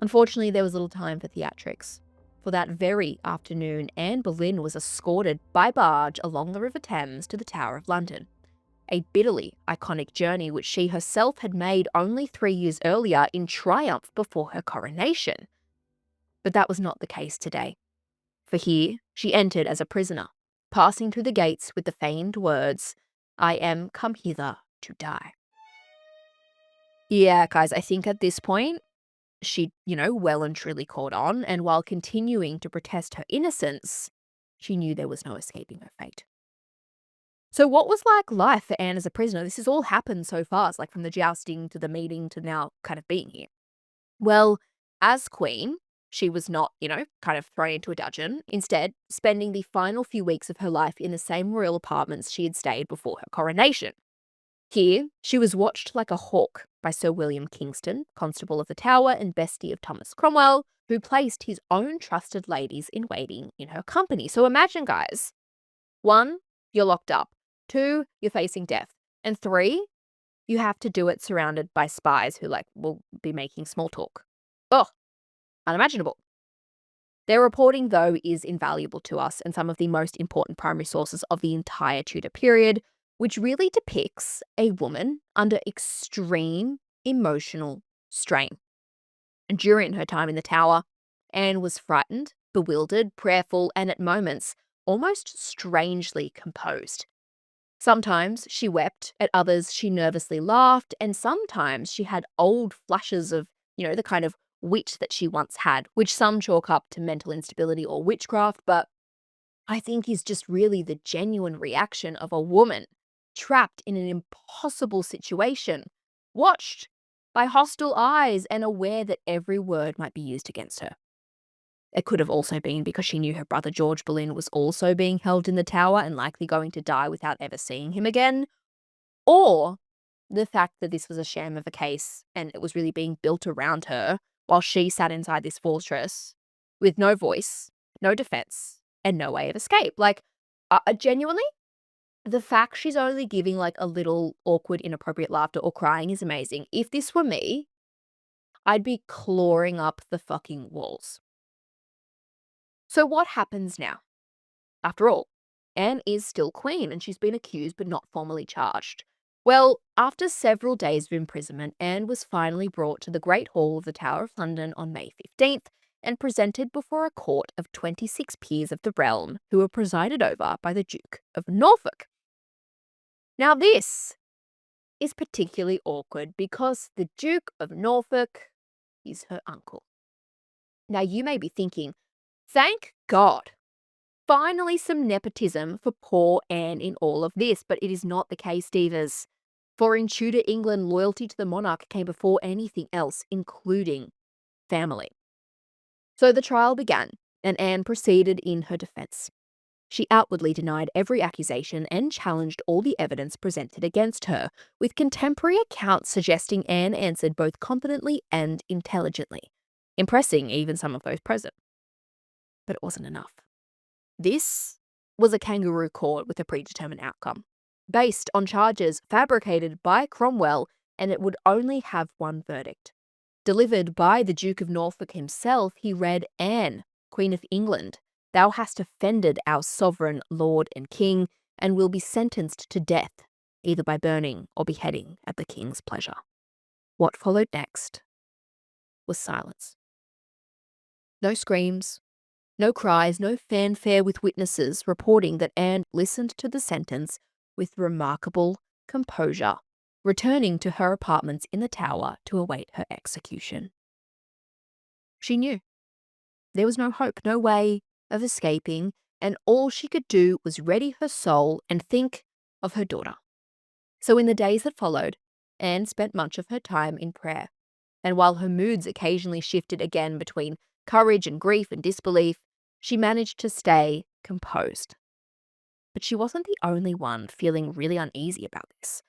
unfortunately, there was little time for theatrics. For that very afternoon, Anne Boleyn was escorted by barge along the River Thames to the Tower of London. A bitterly iconic journey which she herself had made only 3 years earlier in triumph before her coronation. But that was not the case today. For here, she entered as a prisoner, passing through the gates with the feigned words, "I am come hither to die." Yeah, guys, I think at this point, she, well and truly caught on, and while continuing to protest her innocence, she knew there was no escaping her fate. So what was life for Anne as a prisoner? This has all happened so fast, from the jousting to the meeting to now kind of being here. Well, as queen, she was not, kind of thrown into a dungeon. Instead, spending the final few weeks of her life in the same royal apartments she had stayed before her coronation. Here, she was watched like a hawk by Sir William Kingston, Constable of the Tower and bestie of Thomas Cromwell, who placed his own trusted ladies in waiting in her company. So imagine, guys, 1, you're locked up. 2, you're facing death. And 3, you have to do it surrounded by spies who, will be making small talk. Ugh, unimaginable. Their reporting, though, is invaluable to us and some of the most important primary sources of the entire Tudor period, which really depicts a woman under extreme emotional strain. And during her time in the Tower, Anne was frightened, bewildered, prayerful, and at moments, almost strangely composed. Sometimes she wept, at others she nervously laughed, and sometimes she had old flashes of, the kind of wit that she once had, which some chalk up to mental instability or witchcraft, but I think is just really the genuine reaction of a woman trapped in an impossible situation, watched by hostile eyes and aware that every word might be used against her. It could have also been because she knew her brother George Boleyn was also being held in the Tower and likely going to die without ever seeing him again, or the fact that this was a sham of a case and it was really being built around her while she sat inside this fortress with no voice, no defense, and no way of escape. Genuinely, the fact she's only giving a little awkward, inappropriate laughter or crying is amazing. If this were me, I'd be clawing up the fucking walls. So what happens now? After all, Anne is still queen and she's been accused but not formally charged. Well, after several days of imprisonment, Anne was finally brought to the Great Hall of the Tower of London on May 15th and presented before a court of 26 peers of the realm who were presided over by the Duke of Norfolk. Now this is particularly awkward because the Duke of Norfolk is her uncle. Now you may be thinking, thank God, finally some nepotism for poor Anne in all of this, but it is not the case, divas. For in Tudor England, loyalty to the monarch came before anything else, including family. So the trial began, and Anne proceeded in her defence. She outwardly denied every accusation and challenged all the evidence presented against her, with contemporary accounts suggesting Anne answered both competently and intelligently, impressing even some of those present. But it wasn't enough. This was a kangaroo court with a predetermined outcome, based on charges fabricated by Cromwell, and it would only have one verdict. Delivered by the Duke of Norfolk himself, he read, "Anne, Queen of England, thou hast offended our sovereign lord and king, and will be sentenced to death, either by burning or beheading at the king's pleasure." What followed next was silence. No screams, no cries, no fanfare, with witnesses reporting that Anne listened to the sentence with remarkable composure, returning to her apartments in the Tower to await her execution. She knew there was no hope, no way of escaping, and all she could do was ready her soul and think of her daughter. So in the days that followed, Anne spent much of her time in prayer, and while her moods occasionally shifted again between courage and grief and disbelief, she managed to stay composed. But she wasn't the only one feeling really uneasy about this.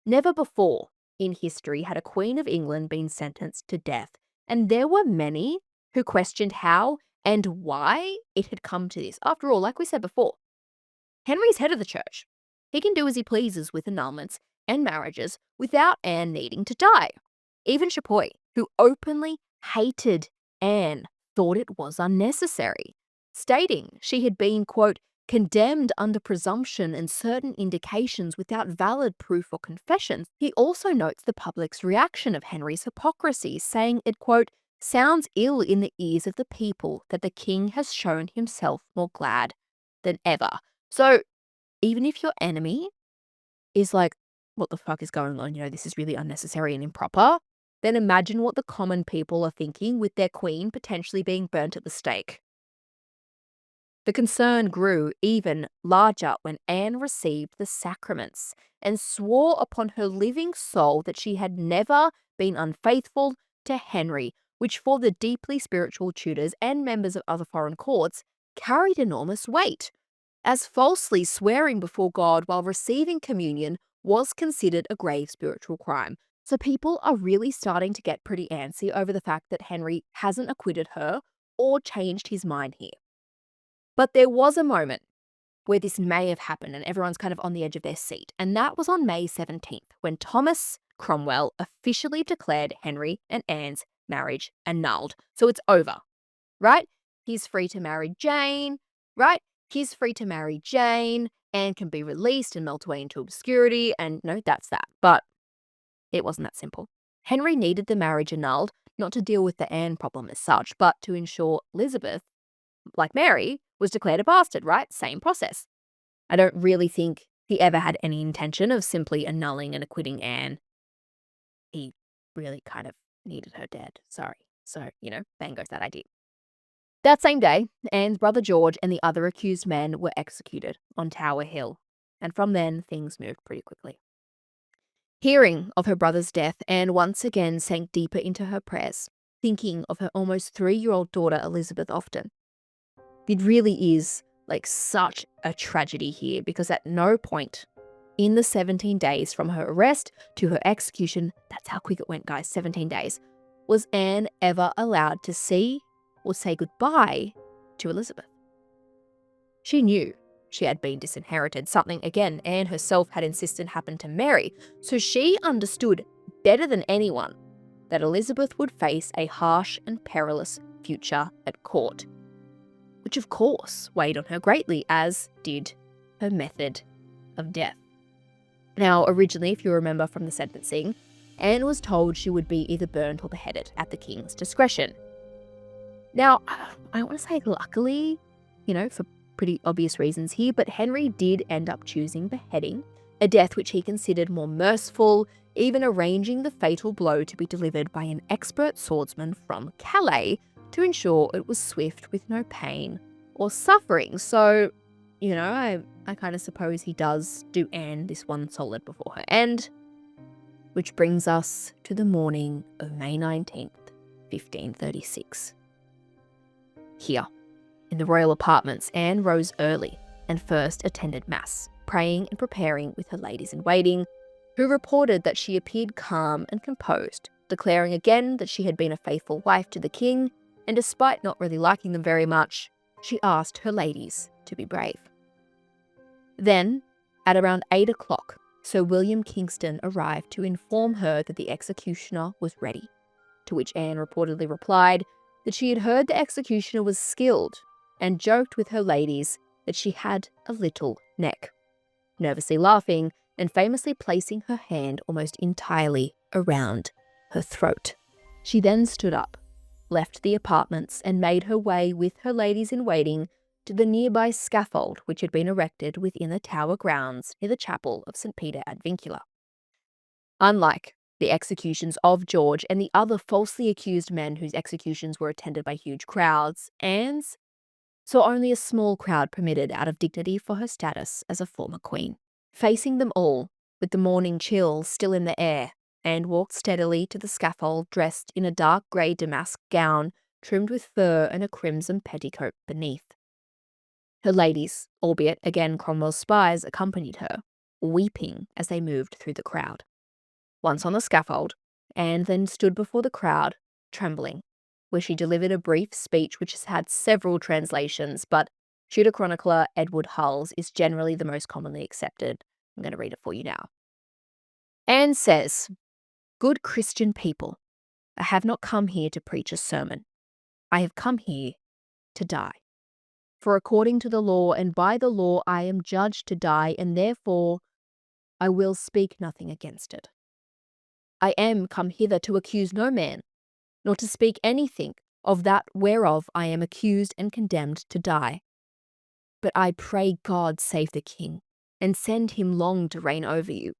Never before in history had a Queen of England been sentenced to death, and there were many who questioned how and why it had come to this. After all, like we said before, Henry's head of the church. He can do as he pleases with annulments and marriages without Anne needing to die. Even Chapoy, who openly hated Anne, thought it was unnecessary, stating she had been, quote, condemned under presumption and certain indications without valid proof or confessions. He also notes the public's reaction of Henry's hypocrisy, saying it, quote, sounds ill in the ears of the people that the king has shown himself more glad than ever. So even if your enemy is like, what the fuck is going on? This is really unnecessary and improper. Then imagine what the common people are thinking with their queen potentially being burnt at the stake. The concern grew even larger when Anne received the sacraments and swore upon her living soul that she had never been unfaithful to Henry, which for the deeply spiritual Tudors and members of other foreign courts carried enormous weight, as falsely swearing before God while receiving communion was considered a grave spiritual crime. So people are really starting to get pretty antsy over the fact that Henry hasn't acquitted her or changed his mind here. But there was a moment where this may have happened and everyone's kind of on the edge of their seat, and that was on May 17th, when Thomas Cromwell officially declared Henry and Anne's marriage annulled. So it's over, right? He's free to marry Jane, right? He's free to marry Jane. Anne can be released and melt away into obscurity, and no, that's that. But it wasn't that simple. Henry needed the marriage annulled, not to deal with the Anne problem as such, but to ensure Elizabeth, like Mary, was declared a bastard, right? Same process. I don't really think he ever had any intention of simply annulling and acquitting Anne. He really kind of needed her dead. Sorry. So, bang goes that idea. That same day, Anne's brother George and the other accused men were executed on Tower Hill, and from then things moved pretty quickly. Hearing of her brother's death, Anne once again sank deeper into her prayers, thinking of her almost 3-year-old daughter Elizabeth often. It really is like such a tragedy here, because at no point in the 17 days from her arrest to her execution, that's how quick it went, guys, 17 days, was Anne ever allowed to see or say goodbye to Elizabeth. She knew she had been disinherited, something, again, Anne herself had insisted happened to Mary, so she understood better than anyone that Elizabeth would face a harsh and perilous future at court, which of course weighed on her greatly, as did her method of death. Now, originally, if you remember from the sentencing, Anne was told she would be either burned or beheaded at the king's discretion. Now, I want to say luckily, for pretty obvious reasons here, but Henry did end up choosing beheading, a death which he considered more merciful, even arranging the fatal blow to be delivered by an expert swordsman from Calais to ensure it was swift with no pain or suffering. So, I kind of suppose he does do Anne this one solid before her end, which brings us to the morning of May 19th, 1536. Here, In the royal apartments, Anne rose early and first attended Mass, praying and preparing with her ladies-in-waiting, who reported that she appeared calm and composed, declaring again that she had been a faithful wife to the king, and despite not really liking them very much, she asked her ladies to be brave. Then, at around 8 o'clock, Sir William Kingston arrived to inform her that the executioner was ready, to which Anne reportedly replied that she had heard the executioner was skilled and joked with her ladies that she had a little neck, nervously laughing and famously placing her hand almost entirely around her throat. She then stood up, left the apartments, and made her way with her ladies-in-waiting to the nearby scaffold which had been erected within the Tower grounds near the chapel of St. Peter ad Vincula. Unlike the executions of George and the other falsely accused men whose executions were attended by huge crowds, Anne's saw only a small crowd permitted out of dignity for her status as a former queen. Facing them all, with the morning chill still in the air, Anne walked steadily to the scaffold dressed in a dark grey damask gown trimmed with fur and a crimson petticoat beneath. Her ladies, albeit again Cromwell's spies, accompanied her, weeping as they moved through the crowd. Once on the scaffold, Anne then stood before the crowd, trembling, where she delivered a brief speech which has had several translations, but Tudor chronicler Edward Hull's is generally the most commonly accepted. I'm going to read it for you now. Anne says, "Good Christian people, I have not come here to preach a sermon. I have come here to die. For according to the law and by the law I am judged to die, and therefore I will speak nothing against it. I am come hither to accuse no man, nor to speak anything of that whereof I am accused and condemned to die. But I pray God save the king, and send him long to reign over you.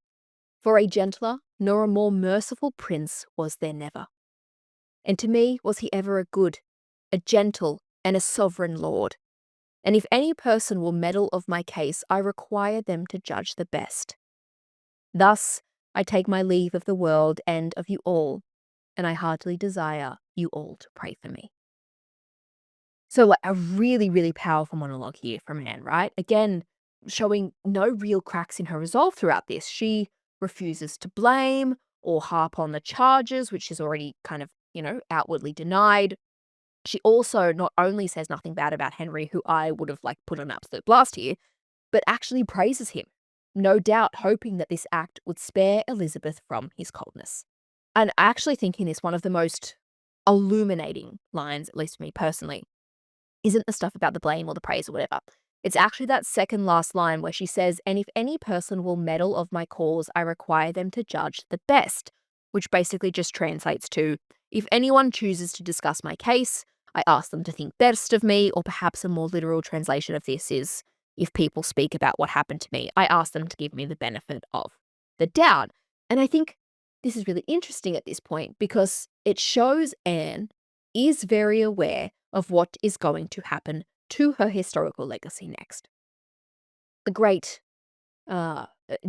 For a gentler nor a more merciful prince was there never. And to me was he ever a good, a gentle, and a sovereign lord. And if any person will meddle of my case, I require them to judge the best. Thus I take my leave of the world and of you all, and I heartily desire you all to pray for me." So like a really, really powerful monologue here from Anne, right? Again, showing no real cracks in her resolve throughout this. She refuses to blame or harp on the charges, which is already kind of, outwardly denied. She also not only says nothing bad about Henry, who I would have put on absolute blast here, but actually praises him, no doubt hoping that this act would spare Elizabeth from his coldness. And I actually think in this, one of the most illuminating lines, at least for me personally, isn't the stuff about the blame or the praise or whatever. It's actually that second last line where she says, "And if any person will meddle of my cause, I require them to judge the best," which basically just translates to, if anyone chooses to discuss my case, I ask them to think best of me, or perhaps a more literal translation of this is, if people speak about what happened to me, I ask them to give me the benefit of the doubt. And I think this is really interesting at this point because it shows Anne is very aware of what is going to happen to her historical legacy next. The great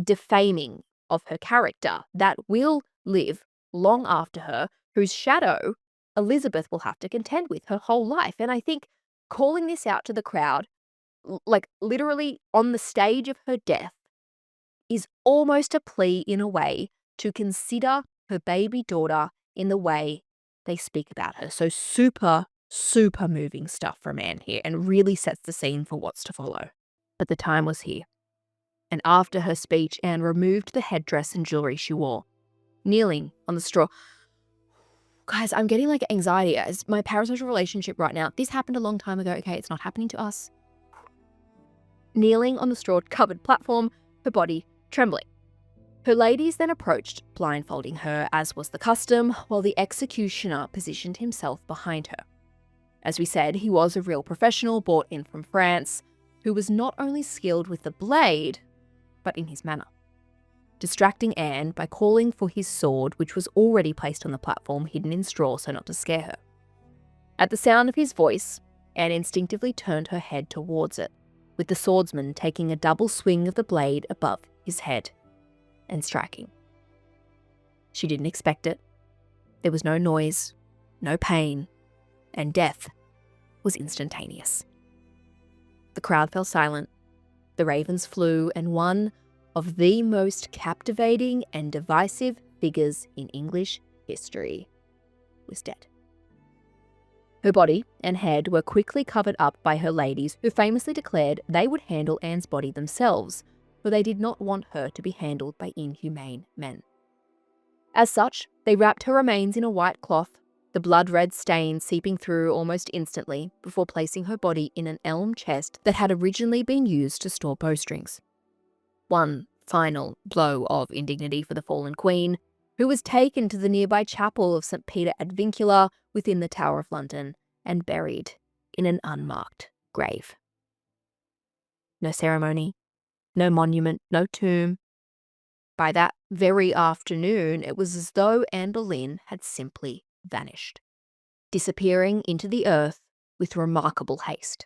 defaming of her character that will live long after her, whose shadow Elizabeth will have to contend with her whole life. And I think calling this out to the crowd, literally on the stage of her death, is almost a plea in a way to consider her baby daughter in the way they speak about her. So super, super moving stuff from Anne here, and really sets the scene for what's to follow. But the time was here. And after her speech, Anne removed the headdress and jewelry she wore, kneeling on the straw. Guys, I'm getting anxiety as my parasocial relationship right now. This happened a long time ago, okay? It's not happening to us. Kneeling on the straw-covered platform, her body trembling. Her ladies then approached, blindfolding her, as was the custom, while the executioner positioned himself behind her. As we said, he was a real professional brought in from France, who was not only skilled with the blade, but in his manner, distracting Anne by calling for his sword, which was already placed on the platform, hidden in straw so not to scare her. At the sound of his voice, Anne instinctively turned her head towards it, with the swordsman taking a double swing of the blade above his head and striking. She didn't expect it. There was no noise, no pain, and death was instantaneous. The crowd fell silent. The ravens flew, and one of the most captivating and divisive figures in English history was dead. Her body and head were quickly covered up by her ladies, who famously declared they would handle Anne's body themselves, for they did not want her to be handled by inhumane men. As such, they wrapped her remains in a white cloth, the blood-red stain seeping through almost instantly, before placing her body in an elm chest that had originally been used to store bowstrings. One final blow of indignity for the fallen queen, who was taken to the nearby chapel of St. Peter ad Vincula within the Tower of London and buried in an unmarked grave. No ceremony, no monument, no tomb. By that very afternoon, it was as though Anne Boleyn had simply vanished, disappearing into the earth with remarkable haste.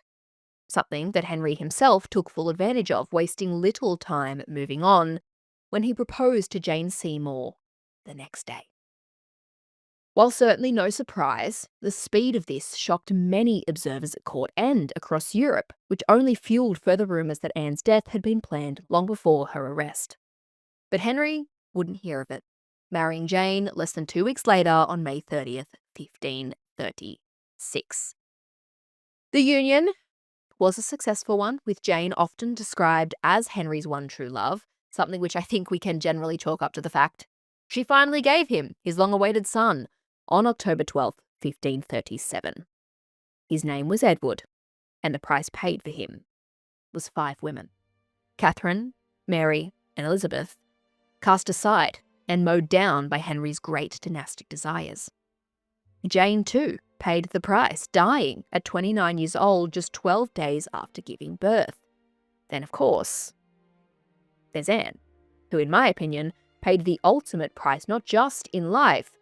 Something that Henry himself took full advantage of, wasting little time moving on when he proposed to Jane Seymour the next day. While certainly no surprise, the speed of this shocked many observers at court and across Europe, which only fueled further rumours that Anne's death had been planned long before her arrest. But Henry wouldn't hear of it, marrying Jane less than 2 weeks later on May 30th, 1536. The union was a successful one, with Jane often described as Henry's one true love, something which I think we can generally chalk up to the fact she finally gave him his long-awaited son on October 12th, 1537. His name was Edward, and the price paid for him was 5 women. Catherine, Mary, and Elizabeth, cast aside and mowed down by Henry's great dynastic desires. Jane, too, paid the price, dying at 29 years old just 12 days after giving birth. Then, of course, there's Anne, who, in my opinion, paid the ultimate price not just in life,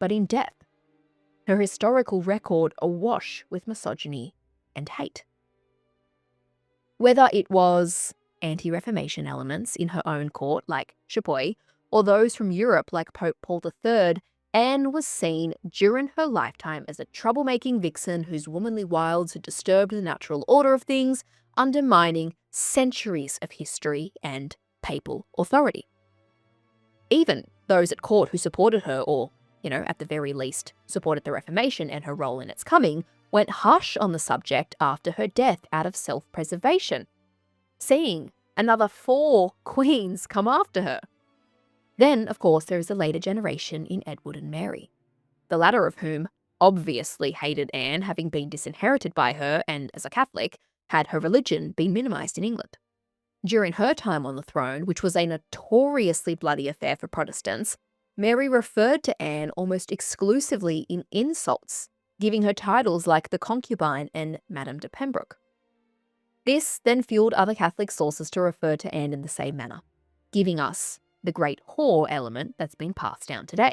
but in death. Her historical record awash with misogyny and hate. Whether it was anti-Reformation elements in her own court, like Chapuis, or those from Europe, like Pope Paul III, Anne was seen during her lifetime as a troublemaking vixen whose womanly wilds had disturbed the natural order of things, undermining centuries of history and papal authority. Even those at court who supported her, or, at the very least, supported the Reformation and her role in its coming, went hush on the subject after her death out of self-preservation, seeing another 4 queens come after her. Then, of course, there is a later generation in Edward and Mary, the latter of whom obviously hated Anne, having been disinherited by her and, as a Catholic, had her religion been minimised in England. During her time on the throne, which was a notoriously bloody affair for Protestants, Mary referred to Anne almost exclusively in insults, giving her titles like the concubine and Madame de Pembroke. This then fueled other Catholic sources to refer to Anne in the same manner, giving us the great whore element that's been passed down today.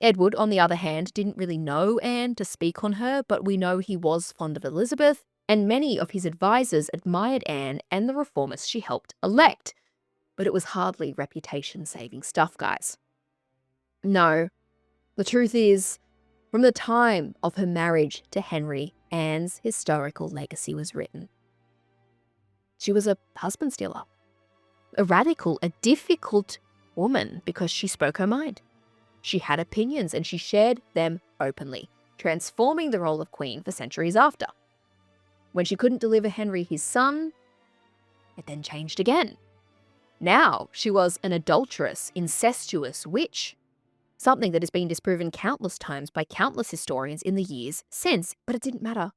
Edward, on the other hand, didn't really know Anne to speak on her, but we know he was fond of Elizabeth, and many of his advisors admired Anne and the reformists she helped elect. But it was hardly reputation-saving stuff, guys. No, the truth is, from the time of her marriage to Henry, Anne's historical legacy was written. She was a husband stealer, a radical, a difficult woman because she spoke her mind. She had opinions and she shared them openly, transforming the role of queen for centuries after. When she couldn't deliver Henry his son, it then changed again. Now she was an adulterous, incestuous witch, something that has been disproven countless times by countless historians in the years since, but it didn't matter.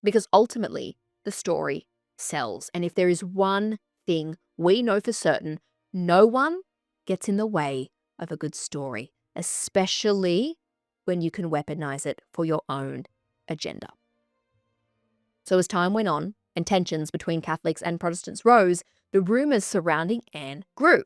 Because ultimately, the story sells, and if there is one thing we know for certain, no one gets in the way of a good story, especially when you can weaponize it for your own agenda. So as time went on and tensions between Catholics and Protestants rose, the rumours surrounding Anne grew,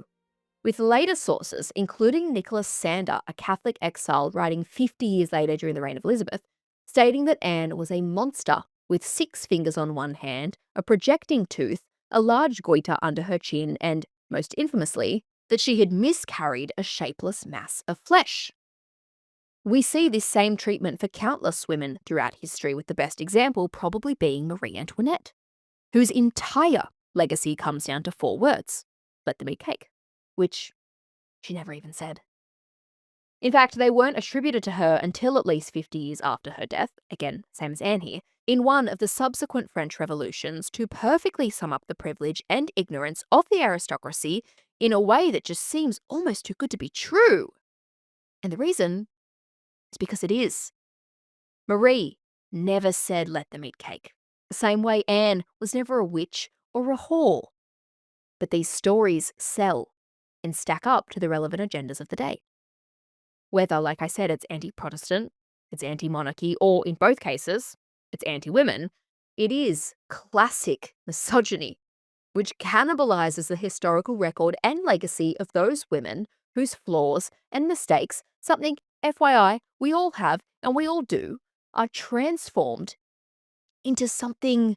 with later sources, including Nicholas Sander, a Catholic exile writing 50 years later during the reign of Elizabeth, stating that Anne was a monster with 6 fingers on one hand, a projecting tooth, a large goiter under her chin, and, most infamously, that she had miscarried a shapeless mass of flesh. We see this same treatment for countless women throughout history, with the best example probably being Marie Antoinette, whose entire legacy comes down to 4 words: let them eat cake, which she never even said. In fact, they weren't attributed to her until at least 50 years after her death, again, same as Anne here, in one of the subsequent French revolutions, to perfectly sum up the privilege and ignorance of the aristocracy in a way that just seems almost too good to be true. And the reason is because it is. Marie never said let them eat cake, the same way Anne was never a witch or a whore. But these stories sell and stack up to the relevant agendas of the day. Whether, like I said, it's anti-Protestant, it's anti-monarchy, or in both cases, it's anti-women, it is classic misogyny, which cannibalizes the historical record and legacy of those women whose flaws and mistakes, something, FYI, we all have and we all do, are transformed into something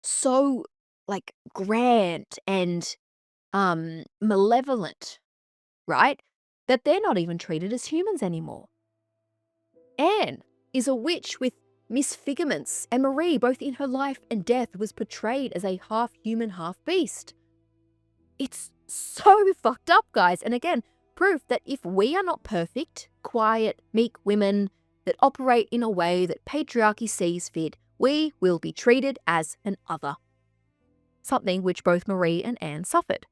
so, like, grand and malevolent, right? That they're not even treated as humans anymore. Anne is a witch with misfigurements, and Marie, both in her life and death, was portrayed as a half-human, half-beast. It's so fucked up, guys, and again, proof that if we are not perfect, quiet, meek women that operate in a way that patriarchy sees fit, we will be treated as an other. Something which both Marie and Anne suffered.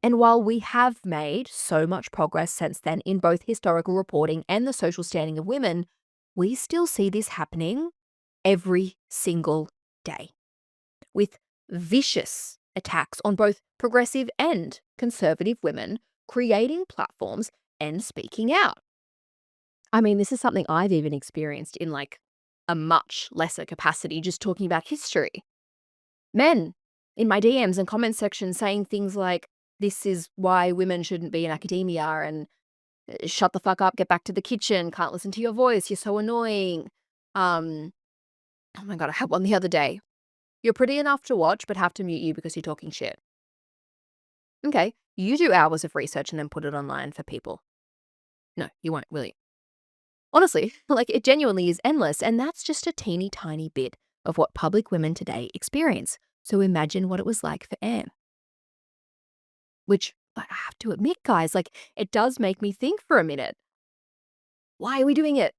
And while we have made so much progress since then in both historical reporting and the social standing of women, we still see this happening every single day, with vicious attacks on both progressive and conservative women creating platforms and speaking out. I mean, this is something I've even experienced in like a much lesser capacity, just talking about history. Men in my DMs and comment section saying things like, this is why women shouldn't be in academia, and shut the fuck up, get back to the kitchen, can't listen to your voice, you're so annoying. Oh my God, I had one the other day. You're pretty enough to watch, but have to mute you because you're talking shit. Okay, you do hours of research and then put it online for people. No, you won't, will you? Honestly, like, it genuinely is endless, and that's just a teeny tiny bit of what public women today experience. So imagine what it was like for Anne. Which, I have to admit, guys, like, it does make me think for a minute. Why are we doing it?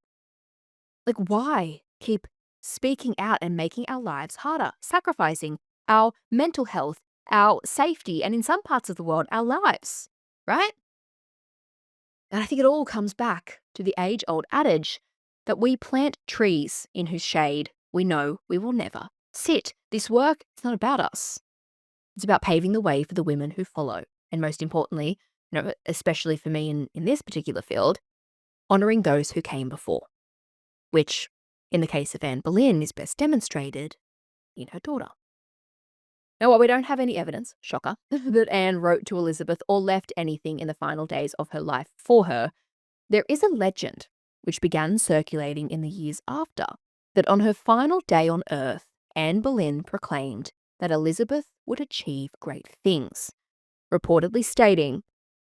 Like, why keep speaking out and making our lives harder, sacrificing our mental health, our safety, and in some parts of the world, our lives, right? And I think it all comes back to the age-old adage that we plant trees in whose shade we know we will never sit. This work is not about us. It's about paving the way for the women who follow. And most importantly, especially for me in this particular field, honouring those who came before, which, in the case of Anne Boleyn, is best demonstrated in her daughter. Now, while we don't have any evidence, shocker, that Anne wrote to Elizabeth or left anything in the final days of her life for her, there is a legend which began circulating in the years after, that on her final day on earth, Anne Boleyn proclaimed that Elizabeth would achieve great things, reportedly stating,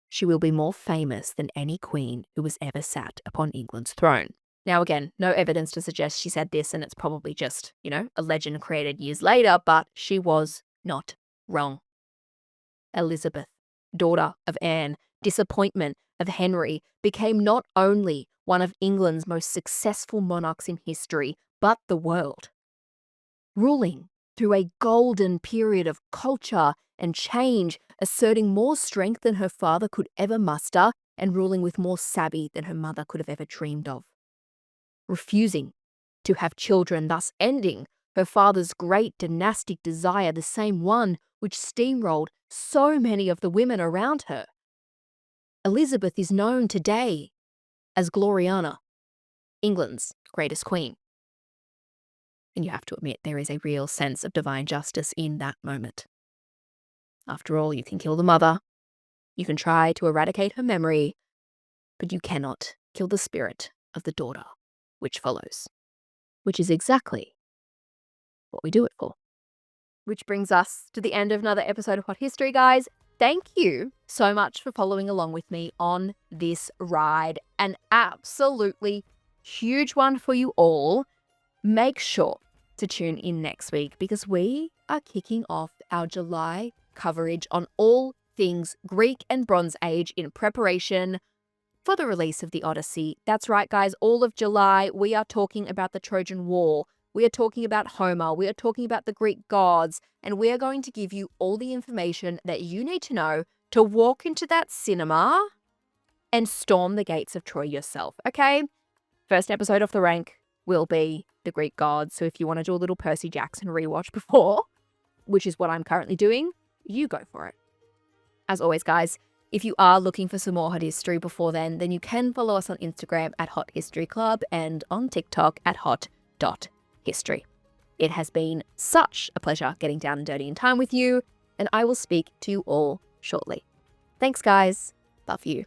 "She will be more famous than any queen who has ever sat upon England's throne." Now, again, no evidence to suggest she said this, and it's probably just, a legend created years later, but she was not wrong. Elizabeth, daughter of Anne, disappointment of Henry, became not only one of England's most successful monarchs in history, but the world. Ruling through a golden period of culture and change, asserting more strength than her father could ever muster, and ruling with more savvy than her mother could have ever dreamed of. Refusing to have children, thus ending her father's great dynastic desire, the same one which steamrolled so many of the women around her. Elizabeth is known today as Gloriana, England's greatest queen. And you have to admit, there is a real sense of divine justice in that moment. After all, you can kill the mother, you can try to eradicate her memory, but you cannot kill the spirit of the daughter, which follows. Which is exactly what we do it for. Which brings us to the end of another episode of Hot History, guys. Thank you so much for following along with me on this ride. An absolutely huge one for you all. Make sure to tune in next week because we are kicking off our July coverage on all things Greek and Bronze Age in preparation for the release of the Odyssey. That's right, guys. All of July, we are talking about the Trojan War. We are talking about Homer. We are talking about the Greek gods. And we are going to give you all the information that you need to know to walk into that cinema and storm the gates of Troy yourself, okay? First episode off the rank will be the Greek gods. So if you want to do a little Percy Jackson rewatch before, which is what I'm currently doing, you go for it. As always, guys, if you are looking for some more hot history before then you can follow us on Instagram at Hot History Club and on TikTok at hot.history. It has been such a pleasure getting down and dirty in time with you, and I will speak to you all shortly. Thanks, guys. Love you.